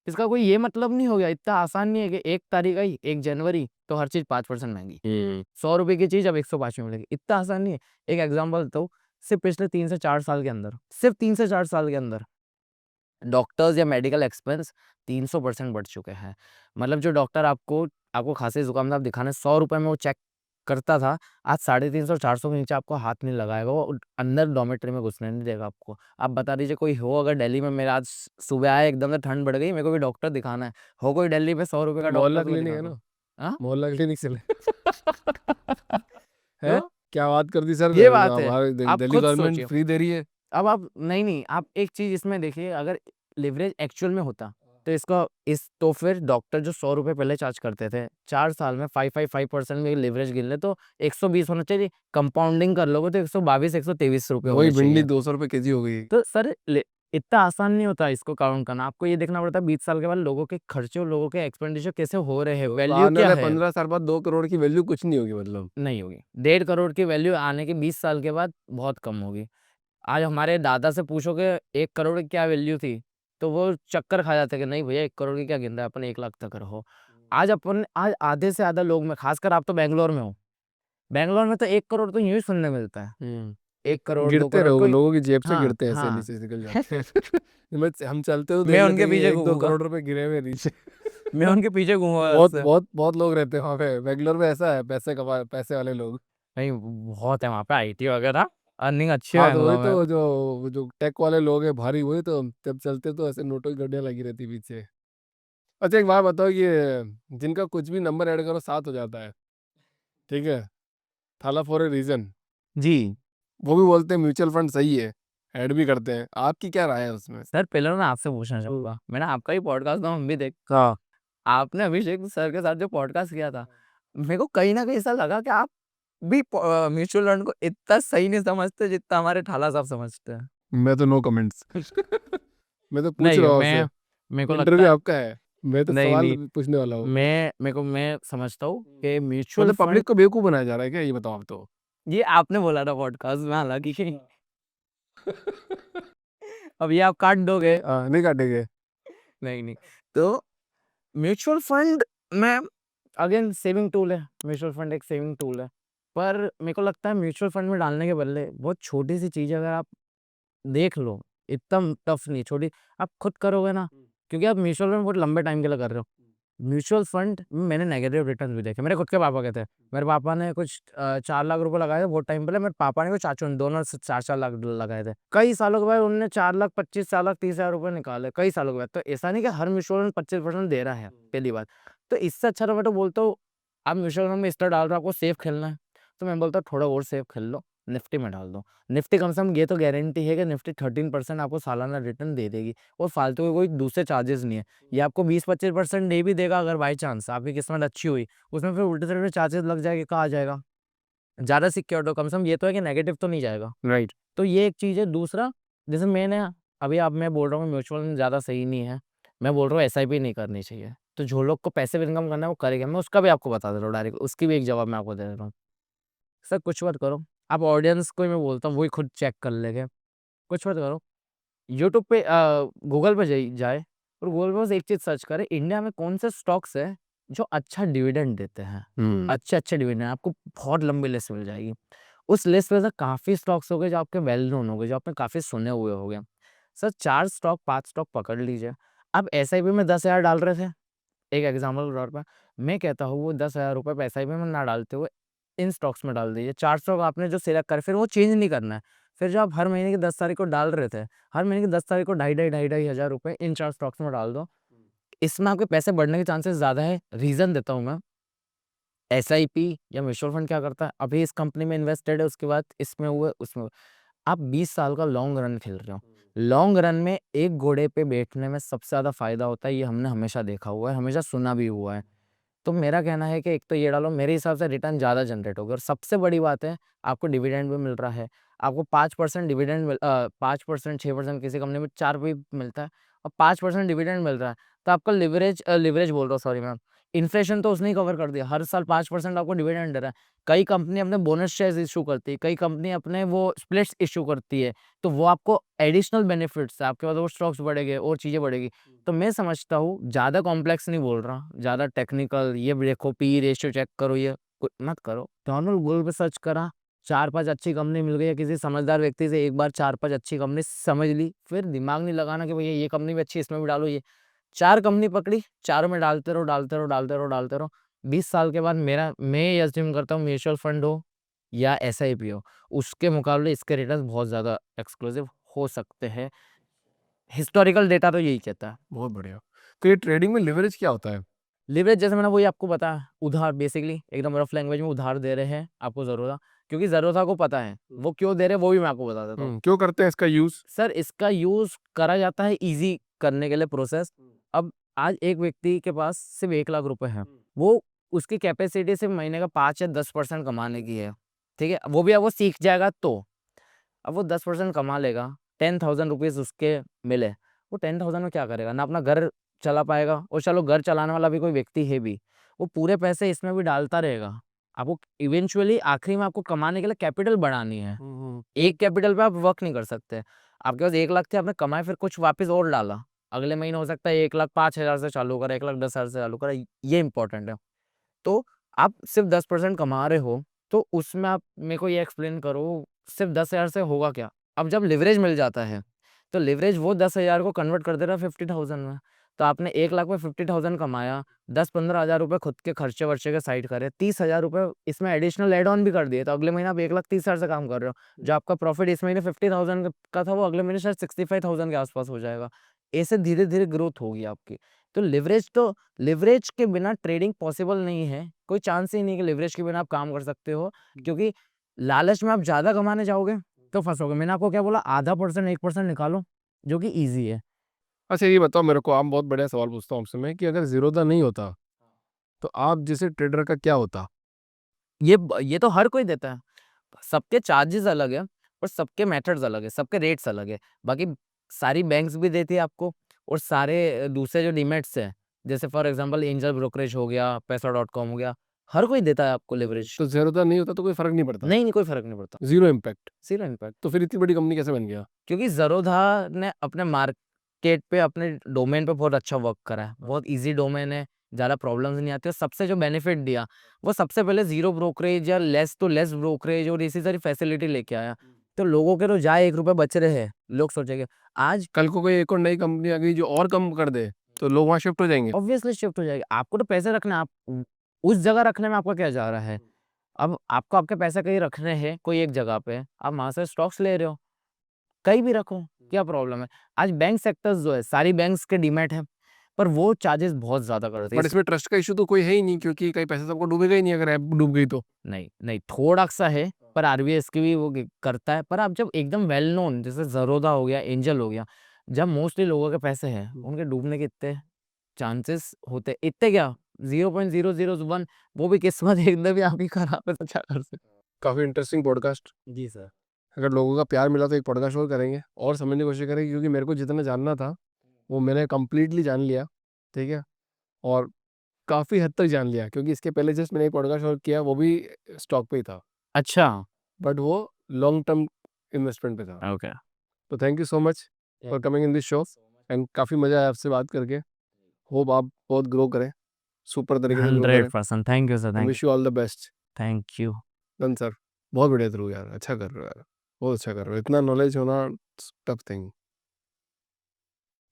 इसका कोई ये मतलब नहीं हो गया, इतना आसान नहीं है कि 1 तारीख आई, 1 जनवरी तो हर चीज़ 5% महँगी। हुँ। 100 रुपए की चीज़ अब 105 में मिलेगी, इतना आसान नहीं है। एक एग्ज़ाम्पल देता हूँ, सिर्फ़ पिछले 3 से 4 साल के अंदर, सिर्फ़ 3 से 4 साल के अंदर डॉक्टर्स या मेडिकल एक्सपेंस 300% बढ़ चुके हैं। मतलब जो डॉक्टर आपको खाँसी जुकाम आप दिखाने ₹100 में वो चेक करता था, आज 350 400 के नीचे आपको हाथ नहीं लगाएगा, वो अंदर डॉर्मेट्री में घुसने नहीं देगा आपको। आप बता दीजिए कोई हो अगर दिल्ली में, मेरा आज सुबह आया एकदम से ठंड बढ़ गई, मेरे को भी डॉक्टर दिखाना है, हो कोई दिल्ली में ₹100 का डॉक्टर मोहल्ला तो मैं क्लिनिक है दिखाता हूँ। ना? हाँ? मोहल्ला क्लिनिक चले। हैं? तो क्या बात कर दी सर, ये बात है, हमारी आप दिल्ली खुद गवर्नमेंट सोचिए। फ्री दे रही है। अब आप नहीं, आप एक चीज़ इसमें देखिए, अगर लिवरेज एक्चुअल में होता, तो इसका इस तो फिर डॉक्टर जो ₹100 पहले चार्ज करते थे, 4 साल में 555% में लिवरेज गिन ले तो 120 होना चाहिए, कंपाउंडिंग कर लोगे तो 122 ₹123 वही होने भिंडी चाहिए। ₹200 केजी हो गई। तो सर इतना आसान नहीं होता इसको काउंट करना, आपको ये देखना पड़ता है 20 साल के बाद लोगों के खर्चे और लोगों के एक्सपेंडिचर कैसे हो रहे हैं, तो वैल्यू आने क्या वाले है? 15 साल बाद 2 करोड़ की वैल्यू कुछ नहीं होगी मतलब। नहीं होगी। 1.5 करोड़ की वैल्यू आने के 20 साल के बाद बहुत कम होगी। आज हमारे दादा से पूछोगे 1 करोड़ की क्या वैल्यू थी, तो वो चक्कर खा जाते कि नहीं भैया 1 करोड़ की क्या गिन रहा है, अपन 1 लाख तक रहो। आज आधे से ज़्यादा लोग में, खासकर आप तो बैंगलोर में हो, बैंगलोर में तो 1 करोड़ तो यूँ ही सुनने मिलता है। हुँ। 1 करोड़ 2 गिरते करोड़ रहो, कोई, लोगों की जेब से हाँ गिरते हैं, ऐसे हाँ नीचे निकल जाते हैं। हम चलते तो मैं देख उनके लेते हैं पीछे 1-2 घूमूंगा, करोड़ रुपए गिरे हुए नीचे। मैं उनके पीछे घूमूंगा बहुत उससे। बहुत बहुत लोग रहते हैं वहाँ पे, बेंगलोर में ऐसा है, पैसे वाले लोग। नहीं बहुत है वहाँ पे आईटी वगैरह, अर्निंग अच्छी है हाँ तो वही बैंगलोर में। तो, जो टेक वाले लोग हैं भारी, वही तो जब चलते तो ऐसे नोटों की गड्डियां लगी रहती पीछे। अच्छा एक बात बताओ, ये जिनका कुछ भी नंबर ऐड करो 7 हो जाता है, ठीक है, थाला फॉर ए रीजन, जी वो भी बोलते हैं म्यूचुअल फंड सही है, ऐड भी करते हैं, आपकी क्या राय है उसमें? सर, पहले मैं आपसे पूछना चाहूंगा, मैंने आपका ही पॉडकास्ट हम भी देखा, आपने अभिषेक सर के साथ जो पॉडकास्ट किया था, मेरे को कहीं ना कहीं ऐसा लगा कि आप भी म्यूचुअल फंड को इतना सही नहीं समझते जितना हमारे ठाला साहब समझते हैं। मैं तो नो कमेंट्स। मैं तो पूछ नहीं रहा हूँ मैं आपसे, मेरे को लगता इंटरव्यू है, आपका है, मैं तो नहीं सवाल नहीं, पूछने वाला हूँ। मैं समझता हूँ कि म्यूचुअल मतलब फंड, पब्लिक को बेवकूफ बनाया जा रहा है क्या, ये बताओ आप तो। ये आपने बोला था पॉडकास्ट में, हालांकि अब ये आप काट दोगे। नहीं काटेंगे। नहीं नहीं, तो म्यूचुअल फंड में अगेन सेविंग टूल है, म्यूचुअल फंड एक सेविंग टूल है, पर मेरे को लगता है म्यूचुअल फंड में डालने के बदले बहुत छोटी सी चीज़ अगर आप देख लो, इतना टफ नहीं, छोटी आप खुद करोगे ना, क्योंकि आप म्यूचुअल फंड बहुत लंबे टाइम के लिए कर रहे हो। म्यूचुअल फंड में मैंने नेगेटिव रिटर्न भी देखे, मेरे खुद के पापा के थे, मेरे पापा ने कुछ 4 लाख रुपए लगाए थे बहुत टाइम पहले, मेरे पापा ने कुछ चाचू ने, दोनों से 4-4 लाख लगाए थे, कई सालों के बाद उन्होंने 4 लाख 25 4 लाख 30 हजार रुपए निकाले कई सालों के बाद। तो ऐसा नहीं कि हर म्यूचुअल फंड 25% दे रहा है, पहली बात। तो इससे अच्छा तो मैं तो बोलता हूँ, आप म्यूचुअल फंड में इस तरह डाल रहे हो, आपको सेफ खेलना है, तो मैं बोलता हूँ थोड़ा और सेफ खेल लो, निफ्टी में डाल दो। निफ्टी कम से कम ये तो गारंटी है कि निफ्टी 13% आपको सालाना रिटर्न दे देगी, और फालतू के कोई दूसरे चार्जेस नहीं है। ये आपको 20-25% दे भी देगा, अगर बाई चांस आपकी किस्मत अच्छी हुई, उसमें फिर उल्टे से चार्जेस लग जाएगा, कहाँ आ जाएगा, ज़्यादा सिक्योर हो, कम से कम ये तो है कि नेगेटिव तो नहीं जाएगा। राइट। तो ये एक चीज़ है। दूसरा, जैसे मैंने अभी आप मैं बोल रहा हूँ म्यूचुअल फंड ज़्यादा सही नहीं है, मैं बोल रहा हूँ एसआईपी नहीं करनी चाहिए, तो जो लोग को पैसिव इनकम करना है वो करेगा, मैं उसका भी आपको बता दे रहा हूँ डायरेक्ट, उसकी भी एक जवाब मैं आपको दे रहा हूँ। सर कुछ मत करो, आप ऑडियंस को ही मैं बोलता हूँ वही खुद चेक कर लेंगे, कुछ मत करो, यूट्यूब पे गूगल पे जाए और गूगल पे बस एक चीज़ सर्च करें, इंडिया में कौन से स्टॉक्स है जो अच्छा डिविडेंड देते हैं, अच्छे अच्छे डिविडेंड, आपको बहुत लंबी लिस्ट मिल जाएगी। उस लिस्ट में से काफ़ी स्टॉक्स हो गए जो आपके वेल नोन हो गए, जो आपने काफ़ी सुने हुए हो गए। सर 4 स्टॉक 5 स्टॉक पकड़ लीजिए, आप एसआईपी में 10,000 डाल रहे थे, एक एग्जाम्पल के तौर पर, मैं कहता हूँ वो 10,000 रुपये एसआईपी में ना डालते हुए इन स्टॉक्स में डाल दीजिए। 4 स्टॉक आपने जो सिलेक्ट करे, फिर वो चेंज नहीं करना है। फिर जो आप हर महीने की 10 तारीख को डाल रहे थे, हर महीने की 10 तारीख को ढाई हज़ार रुपये इन 4 स्टॉक्स में डाल दो। इसमें आपके पैसे बढ़ने के चांसेस ज़्यादा है। रीज़न देता हूँ मैं, एसआईपी या म्यूचुअल फंड क्या करता है, अभी इस कंपनी में इन्वेस्टेड है, उसके बाद इसमें हुए, उसमें हुए। आप 20 साल का लॉन्ग रन खेल रहे हो। लॉन्ग रन में एक घोड़े पे बैठने में सबसे ज़्यादा फ़ायदा होता है, ये हमने हमेशा देखा हुआ है, हमेशा सुना भी हुआ है। तो मेरा कहना है कि एक तो ये डालो, मेरे हिसाब से रिटर्न ज़्यादा जनरेट होगा, और सबसे बड़ी बात है, आपको डिविडेंड भी मिल रहा है। आपको 5% डिविडेंड 5%, 6%, किसी कंपनी में 4 भी मिलता है, और 5% डिविडेंड मिल रहा है। तो आपका लिवरेज बोल रहा हूँ, सॉरी मैम, इन्फ्लेशन तो उसने ही कवर कर दिया। हर साल 5% आपको डिविडेंड दे रहा है। कई कंपनी अपने बोनस शेयर्स इश्यू करती है, कई कंपनी अपने वो स्प्लिट्स इश्यू करती है, तो वो आपको एडिशनल बेनिफिट्स है, आपके पास और स्टॉक्स बढ़ेंगे और चीज़ें बढ़ेगी। तो मैं समझता हूँ, ज़्यादा कॉम्प्लेक्स नहीं बोल रहा, ज़्यादा टेक्निकल, ये देखो पी रेशियो चेक करो, ये मत करो। नॉर्मल गूगल पे सर्च करा, 4-5 अच्छी कंपनी मिल गई, या किसी समझदार व्यक्ति से एक बार 4-5 अच्छी कंपनी समझ ली, फिर दिमाग नहीं लगाना कि भैया ये कंपनी भी अच्छी है, इसमें भी डालो। ये 4 कंपनी पकड़ी, चारों में डालते रहो, डालते रहो, डालते रहो, डालते रहो। 20 साल के बाद मैं ये अज़्यूम करता हूँ, म्यूचुअल फंड हो या एसआईपी हो, उसके मुकाबले इसके रिटर्न्स बहुत ज़्यादा एक्सक्लूसिव हो सकते हैं। हिस्टोरिकल डेटा तो यही कहता है। बहुत बढ़िया। तो ये ट्रेडिंग में लिवरेज क्या होता है? लिवरेज जैसे मैंने वही आपको बताया, उधार, बेसिकली एकदम रफ लैंग्वेज में उधार दे रहे हैं आपको ज़रूरत, क्योंकि ज़रूरत आपको पता है वो क्यों दे रहे हैं, वो भी मैं आपको बता देता हूँ। क्यों करते हैं इसका यूज? सर इसका यूज़ करा जाता है इजी करने के लिए प्रोसेस। अब आज एक व्यक्ति के पास सिर्फ 1 लाख रुपए है, वो उसकी कैपेसिटी सिर्फ महीने का 5 या 10% कमाने की है, ठीक है, वो भी अब वो सीख जाएगा तो। अब वो 10% कमा लेगा, 10,000 रुपीज़ उसके मिले, वो 10,000 में क्या करेगा, ना अपना घर चला पाएगा, और चलो घर चलाने वाला भी कोई व्यक्ति है भी, वो पूरे पैसे इसमें भी डालता रहेगा। आपको इवेंचुअली आखिरी में आपको कमाने के लिए कैपिटल बढ़ानी है। एक कैपिटल पे आप वर्क नहीं कर सकते। आपके पास 1 लाख थे, आपने कमाए, फिर कुछ वापस और डाला, अगले महीने हो सकता है 1,05,000 से चालू करा, 1,10,000 से चालू करा, ये इंपॉर्टेंट है। तो आप सिर्फ 10% कमा रहे हो, तो उसमें आप मेरे को ये एक्सप्लेन करो, सिर्फ 10,000 से होगा क्या? अब जब लिवरेज मिल जाता है तो लिवरेज वो 10,000 को कन्वर्ट कर दे रहा है 50,000 में। तो आपने 1 लाख में 50,000 कमाया, 10-15 हज़ार रुपए खुद के खर्चे वर्चे के साइड करे, 30,000 रुपए इसमें एडिशनल एड ऑन भी कर दिए, तो अगले महीने आप 1,30,000 से काम कर रहे हो। जो आपका प्रॉफिट इस महीने 50,000 का था वो अगले महीने शायद 65,000 के आसपास हो जाएगा। ऐसे धीरे धीरे ग्रोथ होगी आपकी। तो लिवरेज के बिना ट्रेडिंग पॉसिबल नहीं है। कोई चांस ही नहीं कि लिवरेज के बिना आप काम कर सकते हो, क्योंकि लालच में आप ज्यादा कमाने जाओगे तो फंसोगे। मैंने आपको क्या बोला, आधा % 1% निकालो, जो कि ईजी है। अच्छा ये बताओ मेरे को, आप बहुत बढ़िया सवाल पूछता हूँ आपसे मैं, कि अगर ज़ीरोधा नहीं होता तो आप जैसे ट्रेडर का क्या होता? ये तो हर कोई देता है। सबके चार्जेस अलग है और सबके मेथड्स अलग है, सबके रेट्स अलग है। बाकी सारी बैंक्स भी देती है आपको, और सारे दूसरे जो डीमैट्स है, जैसे फॉर एग्जांपल एंजल ब्रोकरेज हो गया, पैसा.com हो गया, हर कोई देता है आपको लिवरेज। तो ज़ीरोधा नहीं होता तो कोई फ़र्क नहीं पड़ता? नहीं, कोई फर्क नहीं पड़ता। Zero impact. Zero impact. तो फिर इतनी बड़ी कंपनी कैसे बन गया? क्योंकि ज़रोधा ने अपने मार्केट पे, अपने डोमेन पे बहुत अच्छा वर्क करा है। बहुत ईज़ी डोमेन है, ज़्यादा प्रॉब्लम्स नहीं आती, और सबसे जो बेनिफिट दिया, वो सबसे पहले ज़ीरो ब्रोकरेज या लेस टू लेस ब्रोकरेज और इसी सारी फैसिलिटी लेके आया। तो लोगों के तो जहाँ ₹1 बच रहे हैं, लोग सोचेंगे आज कल को कोई एक और नई कंपनी आ गई जो और कम कर दे, तो लोग वहाँ शिफ्ट हो जाएँगे? ऑब्वियसली शिफ्ट हो जाएगी। आपको तो पैसे रखने हैं, आप उस जगह रखने में आपका क्या जा रहा है? अब आपको आपके पैसे कहीं रखने हैं, कोई एक जगह पे, आप वहाँ से स्टॉक्स ले रहे हो, कहीं भी रखो, क्या प्रॉब्लम है? आज बैंक सेक्टर्स जो है, सारी बैंक्स के डीमैट है, पर वो चार्जेस बहुत ज़्यादा करते हैं। बट इसमें ट्रस्ट का इश्यू तो कोई है ही नहीं, क्योंकि कहीं पैसा सबको डूबेगा ही नहीं अगर ऐप डूब गई तो। नहीं, नहीं, थोड़ा-सा है, पर आरबीआई इसकी भी वो करता है। पर आप जब एकदम वेल नोन, जैसे ज़रोधा हो गया, एंजल हो गया, जब मोस्टली लोगों के पैसे हैं, उनके डूबने के इतने चांसेस होते, इतने क्या, 0.001, वो भी किस्मत एकदम ही आपकी खराब है तो क्या कर सकते। काफ़ी इंटरेस्टिंग पॉडकास्ट। जी सर। अगर लोगों का प्यार मिला तो एक पॉडकास्ट और करेंगे और समझने की कोशिश करेंगे, क्योंकि मेरे को जितना जानना था वो मैंने कंप्लीटली जान लिया, ठीक है? और काफ़ी हद तक जान लिया, क्योंकि इसके पहले जस्ट मैंने एक पॉडकास्ट और किया, वो भी स्टॉक पे ही था, अच्छा, बट वो लॉन्ग टर्म इन्वेस्टमेंट पे था। ओके। तो thank you so much for coming in this show, and काफ़ी मज़ा आया आपसे बात करके। होप आप बहुत ग्रो करें, सुपर तरीके से ग्रो करें। 100% thank you sir, thank wish you all the best. Thank you. Done sir. बहुत बढ़िया थ्रू यार, अच्छा कर रहे हो यार, बहुत अच्छा कर रहे हो। इतना नॉलेज होना tough thing,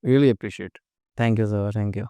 really appreciate. Thank you sir, thank you.